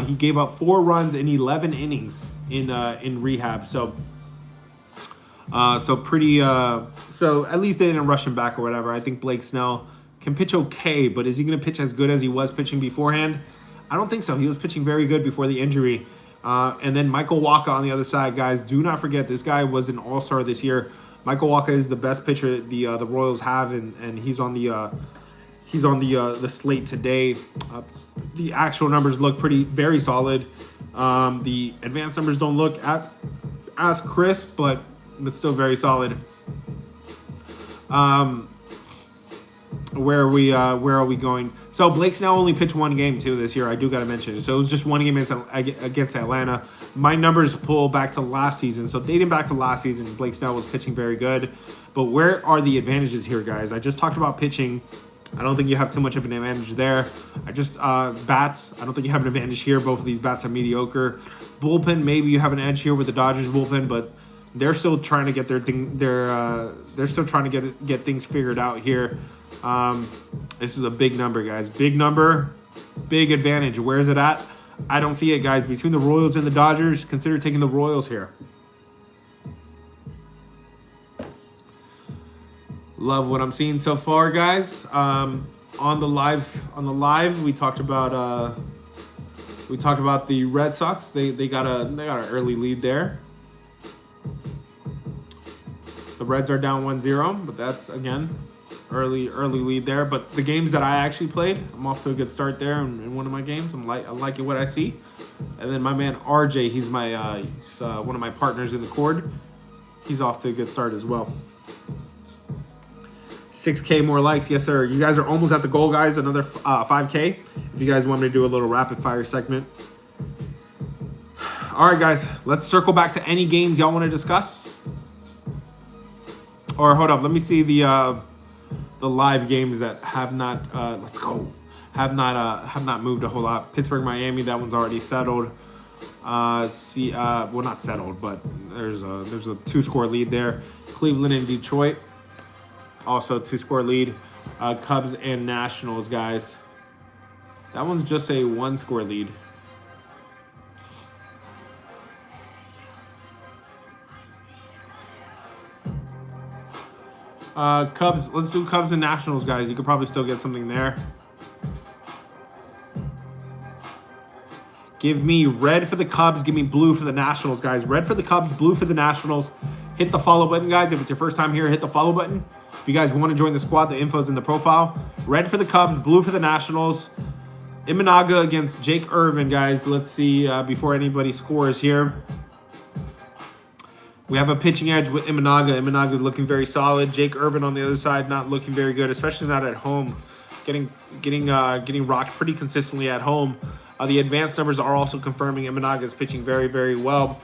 He gave up 4 runs in 11 innings in rehab, so at least they didn't rush him back or whatever. I think Blake Snell can pitch okay, but is he going to pitch as good as he was pitching beforehand? I don't think so. He was pitching very good before the injury. And then Michael Wacha on the other side, guys. Do not forget, this guy was an all-star this year. Michael Wacha is the best pitcher the Royals have, and he's on the slate today. The actual numbers look very solid. The advanced numbers don't look as crisp, but still very solid. Where are we going? So Blake Snell only pitched 1 game too this year. I do got to mention it. So it was just 1 game against Atlanta. My numbers pull back to last season. So dating back to last season, Blake Snell was pitching very good. But where are the advantages here, guys? I just talked about pitching. I don't think you have too much of an advantage there. Bats. I don't think you have an advantage here. Both of these bats are mediocre. Bullpen, maybe you have an edge here with the Dodgers bullpen, but they're still trying to get they're still trying to get things figured out here. This is a big number, guys. Big number, big advantage. Where is it at? I don't see it, guys. Between the Royals and the Dodgers, consider taking the Royals here. Love what I'm seeing so far, guys. On the live, we talked about the Red Sox. They got an early lead there. The Reds are down 1-0, but that's again early lead there. But the games that I actually played, I'm off to a good start there in one of my games. I'm liking what I see. And then my man RJ, he's one of my partners in the cord. He's off to a good start as well. 6K more likes. Yes, sir. You guys are almost at the goal, guys. Another 5K. If you guys want me to do a little rapid fire segment. All right, guys. Let's circle back to any games y'all want to discuss. Or hold up. Let me see the live games that have not. Let's go. Have not moved a whole lot. Pittsburgh, Miami. That one's already settled. Well, not settled, but there's a 2-score lead there. Cleveland and Detroit. Also 2-score lead. Cubs and Nationals, guys. That one's just a 1-score lead. Cubs. Let's do Cubs and Nationals, guys. You could probably still get something there. Give me red for the Cubs. Give me blue for the Nationals, guys. Red for the Cubs, blue for the Nationals. Hit the follow button, guys. If it's your first time here, hit the follow button. If you guys want to join the squad, the info's in the profile. Red for the Cubs, blue for the Nationals. Imanaga against Jake Irvin, guys. Let's see before anybody scores here. We have a pitching edge with Imanaga. Imanaga looking very solid. Jake Irvin on the other side not looking very good, especially not at home. Getting rocked pretty consistently at home. The advanced numbers are also confirming Imanaga is pitching very, very well.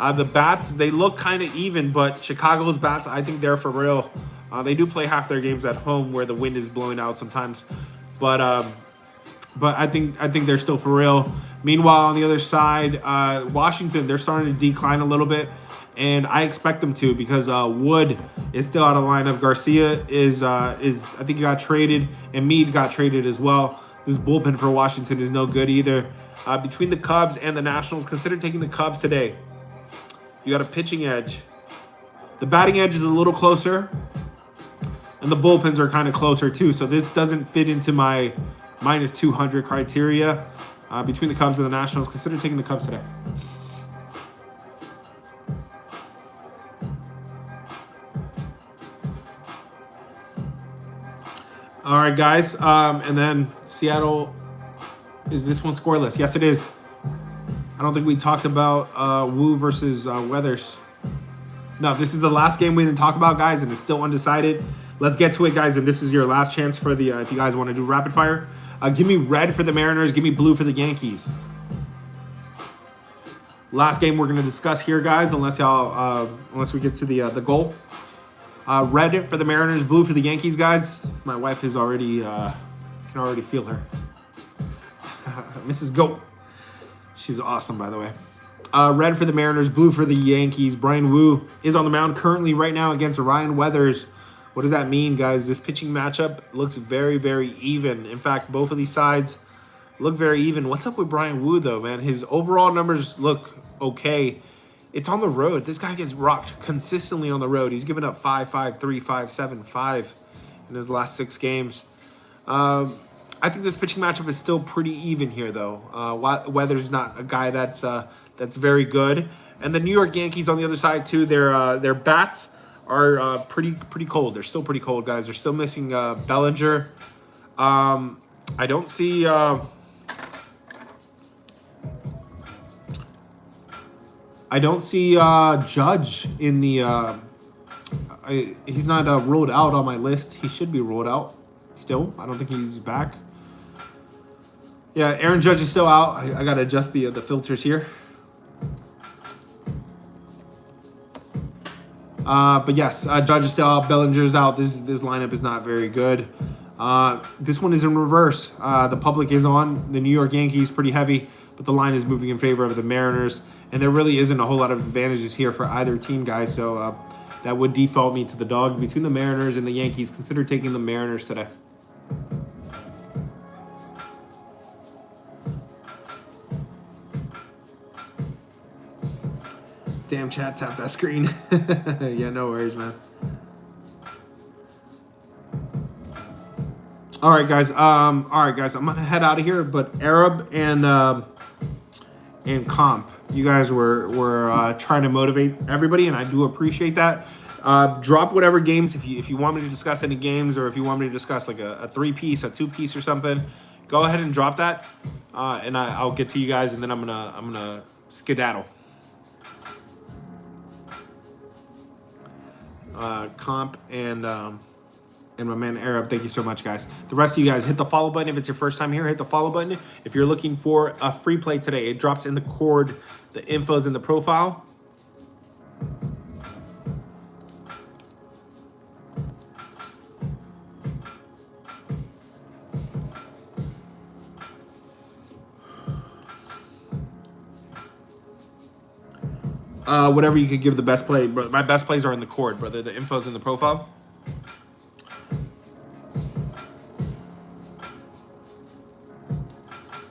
The bats, they look kind of even, but Chicago's bats, I think they're for real. They do play half their games at home where the wind is blowing out sometimes, but I think they're still for real. Meanwhile, on the other side, Washington, they're starting to decline a little bit, and I expect them to because Wood is still out of the lineup. Garcia is I think he got traded, and Meade got traded as well. This bullpen for Washington is no good either. Between the Cubs and the Nationals, consider taking the Cubs today. You got a pitching edge. The batting edge is a little closer. And the bullpens are kind of closer too. So this doesn't fit into my minus 200 criteria. Between the Cubs and the Nationals, consider taking the Cubs today. All right, guys. And then Seattle, is this one scoreless? Yes, it is. I don't think we talked about Wu versus Weathers. No, this is the last game we didn't talk about, guys, and it's still undecided. Let's get to it, guys, and this is your last chance for the if you guys want to do rapid fire. Give me red for the Mariners. Give me blue for the Yankees. Last game we're going to discuss here, guys, unless we get to the goal. Red for the Mariners, blue for the Yankees, guys. My wife is already can already feel her. Mrs. Goat. She's awesome, by the way. Red for the Mariners, blue for the Yankees. Brian Wu is on the mound currently right now against Ryan Weathers. What does that mean, guys? This pitching matchup looks very, very even. In fact, both of these sides look very even. What's up with Brian Wu, though, man? His overall numbers look okay. It's on the road. This guy gets rocked consistently on the road. He's given up 5, 5, 3, 5, 7, 5 in his last 6 games. I think this pitching matchup is still pretty even here, though. Weather's not a guy that's very good, and the New York Yankees on the other side too. Their bats are pretty cold. They're still pretty cold, guys. They're still missing Bellinger. I don't see. I don't see Judge in the. He's not ruled out on my list. He should be ruled out still. I don't think he's back. Yeah, Aaron Judge is still out. I gotta adjust the filters here. But yes, Judge is still out. Bellinger's out. This lineup is not very good. This one is in reverse. The public is on the New York Yankees pretty heavy, but the line is moving in favor of the Mariners. And there really isn't a whole lot of advantages here for either team, guys. So that would default me to the dog. Between the Mariners and the Yankees, consider taking the Mariners today. Damn, chat, tap that screen. Yeah, no worries, man. All right, guys. All right, guys. I'm gonna head out of here. But Arab and Comp, you guys were trying to motivate everybody, and I do appreciate that. Drop whatever games if you want me to discuss any games, or if you want me to discuss like a 3-piece, a 2-piece, or something. Go ahead and drop that, and I'll get to you guys, and then I'm gonna skedaddle. Comp and my man Arab, thank you so much, guys. The rest of you guys, hit the follow button if it's your first time here. Hit the follow button if you're looking for a free play today. It drops in the cord. The info's in the profile. Whatever you could give the best play, but my best plays are in the cord, brother. The info's in the profile.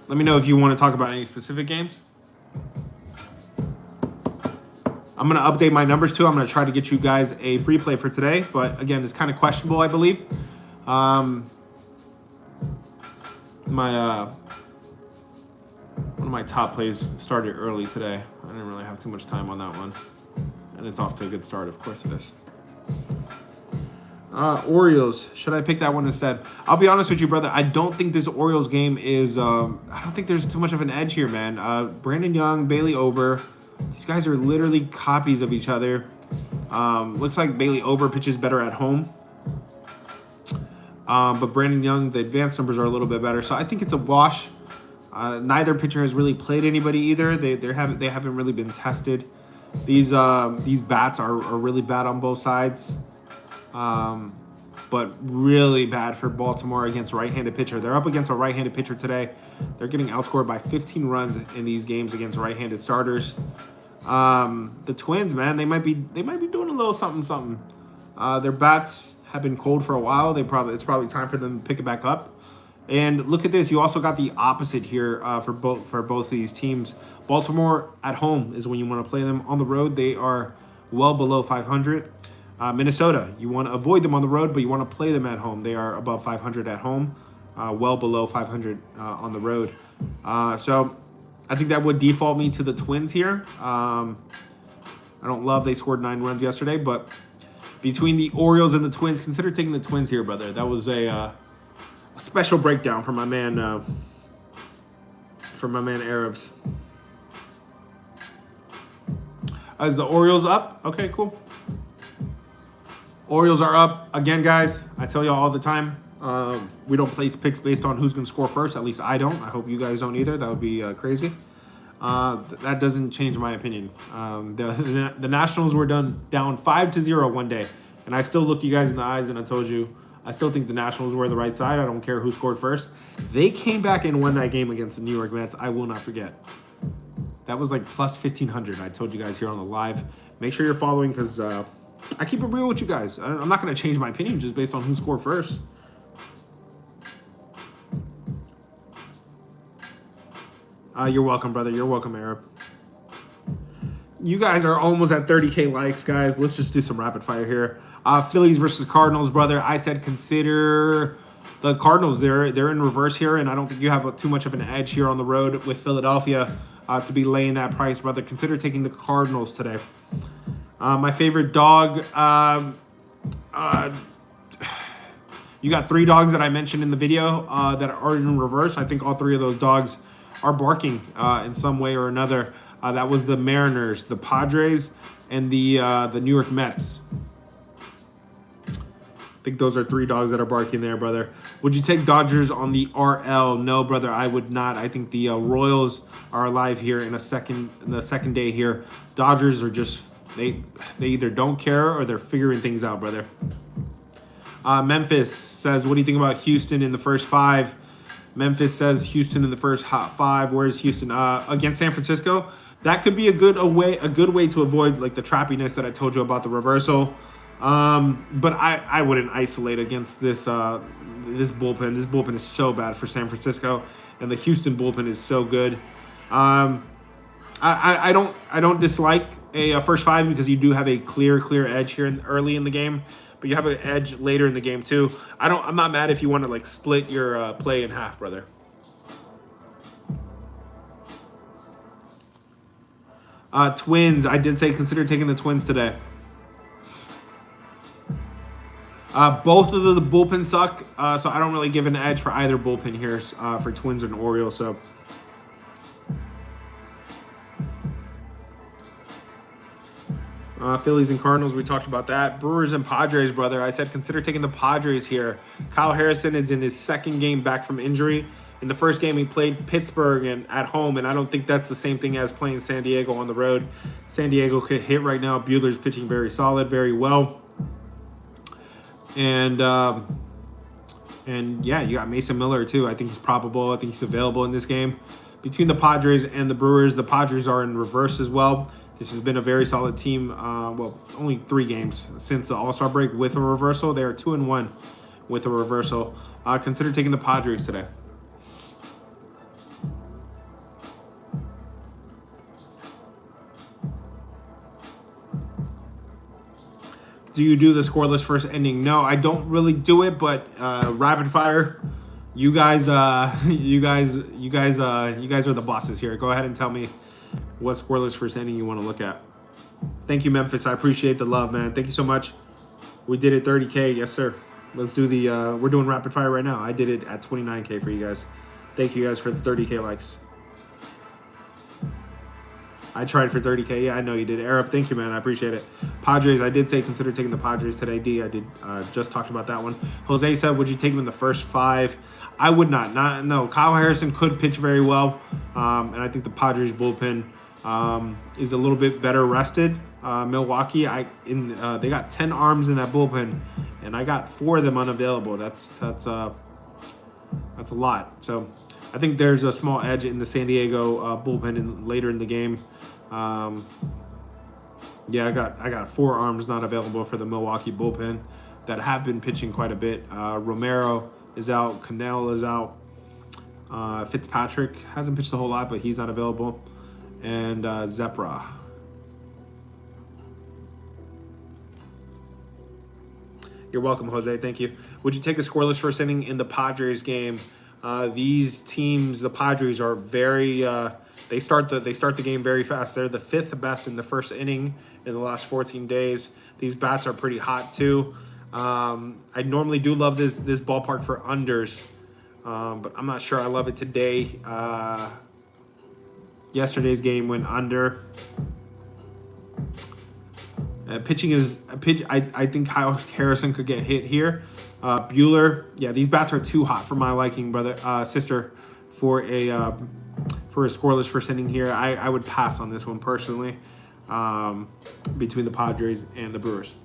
Let me know if you want to talk about any specific games. I'm going to update my numbers too. I'm going to try to get you guys a free play for today, but again, it's kind of questionable, I believe. One of my top plays started early today. I didn't really have too much time on that one. And it's off to a good start, of course it is. Orioles. Should I pick that one instead? I'll be honest with you, brother. I don't think this Orioles game is... I don't think there's too much of an edge here, man. Brandon Young, Bailey Ober. These guys are literally copies of each other. Looks like Bailey Ober pitches better at home. But Brandon Young, the advanced numbers are a little bit better. So I think it's a wash. Neither pitcher has really played anybody either. They haven't really been tested. These bats are really bad on both sides. But really bad for Baltimore against right-handed pitcher. They're up against a right-handed pitcher today. They're getting outscored by 15 runs in these games against right-handed starters. The Twins, man, they might be doing a little something. Their bats have been cold for a while. It's probably time for them to pick it back up. And look at this. You also got the opposite here for both these teams. Baltimore at home is when you want to play them. On the road, they are well below 500. Minnesota, you want to avoid them on the road, but you want to play them at home. They are above 500 at home, well below 500 on the road. So I think that would default me to the Twins here. I don't love they scored 9 runs yesterday, but between the Orioles and the Twins, consider taking the Twins here, brother. That was a special breakdown for my man Arabs. Is the Orioles up? Okay, cool. Orioles are up. Again, guys, I tell y'all all the time, we don't place picks based on who's going to score first. At least I don't. I hope you guys don't either. That would be crazy. That doesn't change my opinion. The Nationals were down 5-0 one day, and I still looked you guys in the eyes and I told you I still think the Nationals were the right side. I don't care who scored first. They came back and won that game against the New York Mets. I will not forget. That was like plus 1,500. I told you guys here on the live. Make sure you're following because I keep it real with you guys. I'm not going to change my opinion just based on who scored first. You're welcome, brother. You're welcome, Arab. You guys are almost at 30K likes, guys. Let's just do some rapid fire here. Phillies versus Cardinals, brother. I said consider the Cardinals. They're in reverse here, and I don't think you have too much of an edge here on the road with Philadelphia to be laying that price, brother. Consider taking the Cardinals today. My favorite dog. You got 3 dogs that I mentioned in the video that are in reverse. I think all 3 of those dogs are barking in some way or another. That was the Mariners, the Padres, and the New York Mets. I think those are 3 dogs that are barking there, brother. Would you take Dodgers on the RL? No, brother, I would not. I think the Royals are alive here in the second day here. Dodgers are just they either don't care or they're figuring things out, brother. Memphis says, what do you think about Houston in the first 5? Memphis says Houston in the first 5. Where's Houston against San Francisco? That could be a good way to avoid like the trappiness that I told you about the reversal. But I wouldn't isolate against this bullpen. This bullpen is so bad for San Francisco, and the Houston bullpen is so good. I don't dislike a first 5 because you do have a clear edge here early in the game. but you have an edge later in the game too. I'm not mad if you want to like split your play in half, brother. Twins. I did say consider taking the Twins today. Both of the bullpen suck, so I don't really give an edge for either bullpen here for Twins and Orioles. So. Phillies and Cardinals, we talked about that. Brewers and Padres, brother. I said consider taking the Padres here. Kyle Harrison is in his second game back from injury. In the first game, he played Pittsburgh and at home, and I don't think that's the same thing as playing San Diego on the road. San Diego could hit right now. Buehler's pitching very solid, very well. And yeah, you got Mason Miller too. I think he's probable. I think he's available in this game. Between the Padres and the Brewers, the Padres are in reverse as well. This has been a very solid team. Well, only 3 games since the All-Star break with a reversal. They are 2-1 with a reversal. Consider taking the Padres today. Do you do the scoreless first inning? No, I don't really do it, but rapid fire. You guys are the bosses here. Go ahead and tell me what scoreless first inning you want to look at. Thank you, Memphis. I appreciate the love, man. Thank you so much. We did it 30K. Yes, sir. Let's do the we're doing rapid fire right now. I did it at 29K for you guys. Thank you guys for the 30K likes. I tried for 30K. Yeah, I know you did. Arab, thank you, man. I appreciate it. Padres, I did say consider taking the Padres today. D, I did just talked about that one. Jose said, would you take him in the first 5? I would not. No, Kyle Harrison could pitch very well. And I think the Padres bullpen is a little bit better rested. Milwaukee, they got 10 arms in that bullpen, and I got 4 of them unavailable. That's a lot. So I think there's a small edge in the San Diego bullpen later in the game. Yeah, I got 4 arms not available for the Milwaukee bullpen that have been pitching quite a bit. Romero is out. Cannell is out. Fitzpatrick hasn't pitched a whole lot, but he's not available. And Zepra. You're welcome, Jose. Thank you. Would you take a scoreless first inning in the Padres game? These teams, the Padres, are very. They start the game very fast. They're the 5th best in the first inning in the last 14 days. These bats are pretty hot too. I normally do love this ballpark for unders, but I'm not sure I love it today. Yesterday's game went under. Pitching is a pitch. I think Kyle Harrison could get hit here. Buehler, yeah, these bats are too hot for my liking, sister, for a scoreless first inning here. I would pass on this one personally, between the Padres and the Brewers.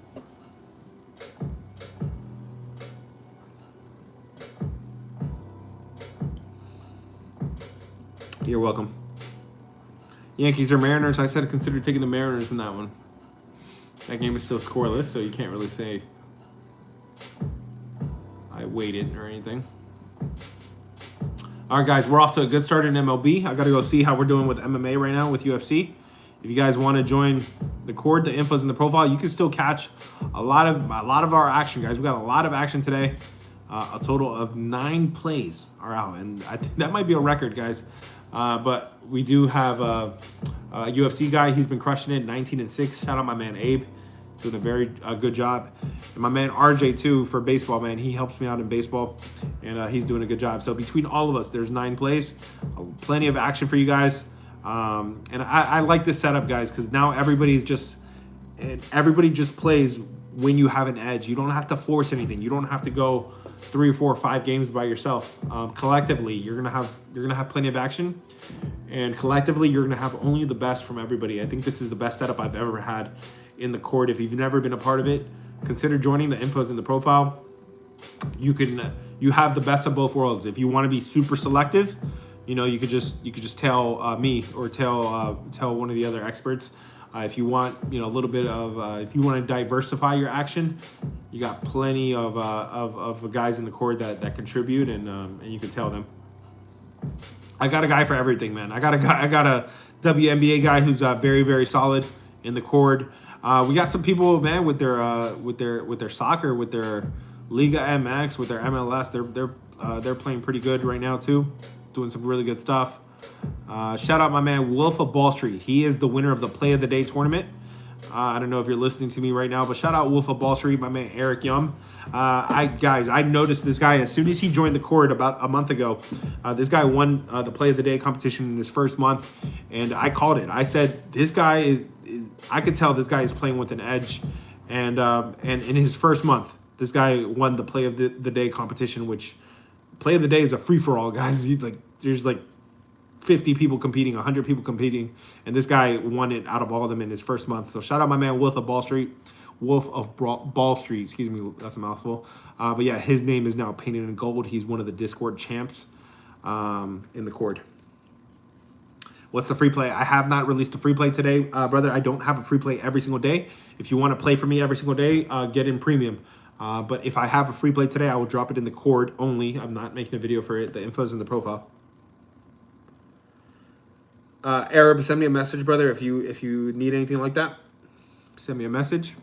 You're welcome. Yankees or Mariners? I said consider taking the Mariners in that one. That game is still scoreless, so you can't really say I waited or anything. All right, guys, we're off to a good start in MLB. I got to go see how we're doing with MMA right now with UFC. If you guys want to join the cord, the info's in the profile. You can still catch a lot of our action, guys. We got a lot of action today. A total of 9 plays are out, and I think that might be a record, guys. But we do have a UFC guy. He's been crushing it, 19-6. Shout out my man Abe, doing a very good job. And my man RJ too for baseball, man. He helps me out in baseball, and he's doing a good job. So between all of us, there's 9 plays, plenty of action for you guys. And I like this setup, guys, because now everybody just plays when you have an edge. You don't have to force anything. You don't have to go 3 or 4 or 5 games by yourself. Collectively, you're gonna have plenty of action, and collectively, you're gonna have only the best from everybody. I think this is the best setup I've ever had in the court. If you've never been a part of it, consider joining. The info's in the profile. You have the best of both worlds. If you want to be super selective, you could just tell me or tell one of the other experts. If you want, a little bit of, if you want to diversify your action, you got plenty of guys in the court that contribute, and you can tell them. I got a guy for everything, man. I got a WNBA guy who's very, very solid in the court. We got some people, man, with their soccer, with their Liga MX, with their MLS. They're playing pretty good right now too, doing some really good stuff. Shout out my man Wolf of Ball Street. He is the winner of the Play of the Day tournament. I don't know if you're listening to me right now, but shout out Wolf of Ball Street, my man Eric Yum. I noticed this guy as soon as he joined the court about a month ago. This guy won the Play of the Day competition in his first month, and I called it. I said this guy is I could tell this guy is playing with an edge, and in his first month, this guy won the Play of the Day competition, which Play of the Day is a free for all, guys. There's 50 people competing, 100 people competing, and this guy won it out of all of them in his first month. So shout out my man Wolf of Ball Street. Excuse me, that's a mouthful. But yeah, his name is now painted in gold. He's one of the Discord champs in the court. What's the free play? I have not released a free play today, brother. I don't have a free play every single day. If you want to play for me every single day, get in premium. But if I have a free play today, I will drop it in the cord only. I'm not making a video for it. The info's in the profile. Arab, send me a message, brother. If you need anything like that, send me a message.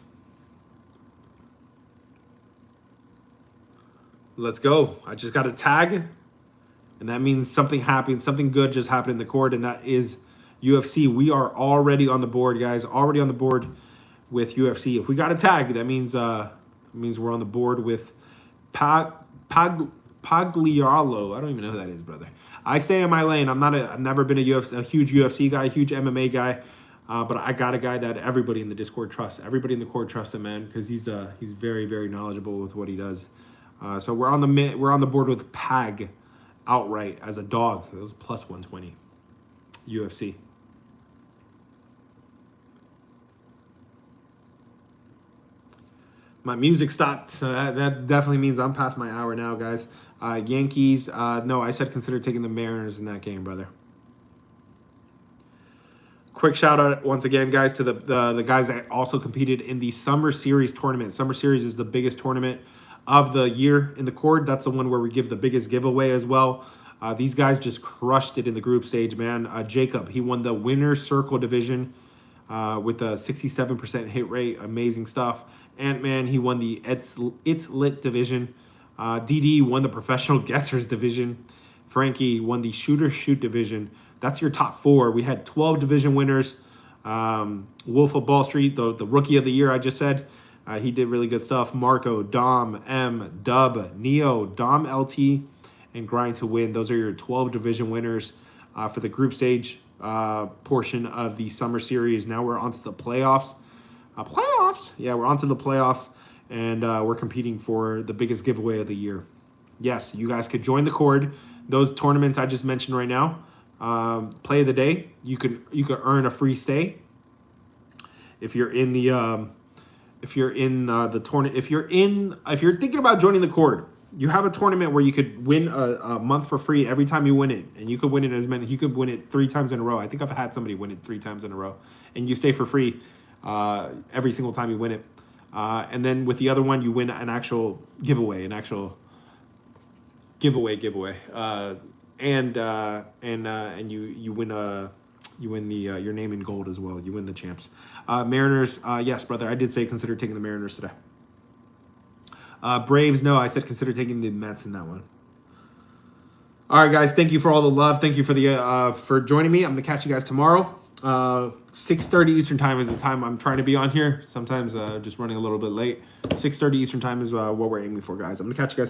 Let's go. I just got a tag, and that means something happened. Something good just happened in the court, and that is UFC. We are already on the board, guys. Already on the board with UFC. If we got a tag, that means we're on the board with Pagliaro. I don't even know who that is, brother. I stay in my lane. I've never been a huge UFC guy, huge MMA guy, but I got a guy that everybody in the Discord trusts. Everybody in the court trusts him, man, because he's very, very knowledgeable with what he does. So we're on the board with Pag outright as a dog. It was plus 120 UFC. My music stopped, so that definitely means I'm past my hour now, guys. Yankees, no, I said consider taking the Mariners in that game, brother. Quick shout out once again, guys, to the guys that also competed in the Summer Series tournament. Summer Series is the biggest tournament of the year in the court. That's the one where we give the biggest giveaway as well. These guys just crushed it in the group stage, man. Jacob, he won the winner's circle division with a 67% hit rate. Amazing stuff. Ant-Man, he won the It's Lit division. DD won the professional guessers division. Frankie won the shooter shoot division. That's your top four. We had 12 division winners. Wolf of Ball Street, the rookie of the year, I just said. He did really good stuff. Marco, Dom, M, Dub, Neo, Dom LT, and Grind to Win. Those are your 12 division winners for the group stage portion of the Summer Series. Now we're on to the playoffs. Yeah, we're on to the playoffs, and we're competing for the biggest giveaway of the year. Yes, you guys could join the cord. Those tournaments I just mentioned right now, Play of the Day, you could earn a free stay. If you're in the tournament, if you're thinking about joining the cord, you have a tournament where you could win a month for free every time you win it, and you could win it you could win it 3 times in a row. I think I've had somebody win it 3 times in a row, and you stay for free every single time you win it. And then with the other one, you win an actual giveaway, and you win your name in gold as well. You win the champs. Mariners, yes, brother, I did say consider taking the Mariners today. Braves, no, I said consider taking the Mets in that one. All right, guys, thank you for all the love. Thank you for joining me. I'm gonna catch you guys tomorrow. 6:30 Eastern time is the time I'm trying to be on here. Sometimes just running a little bit late. 6:30 Eastern time is what we're aiming for, guys. I'm gonna catch you guys.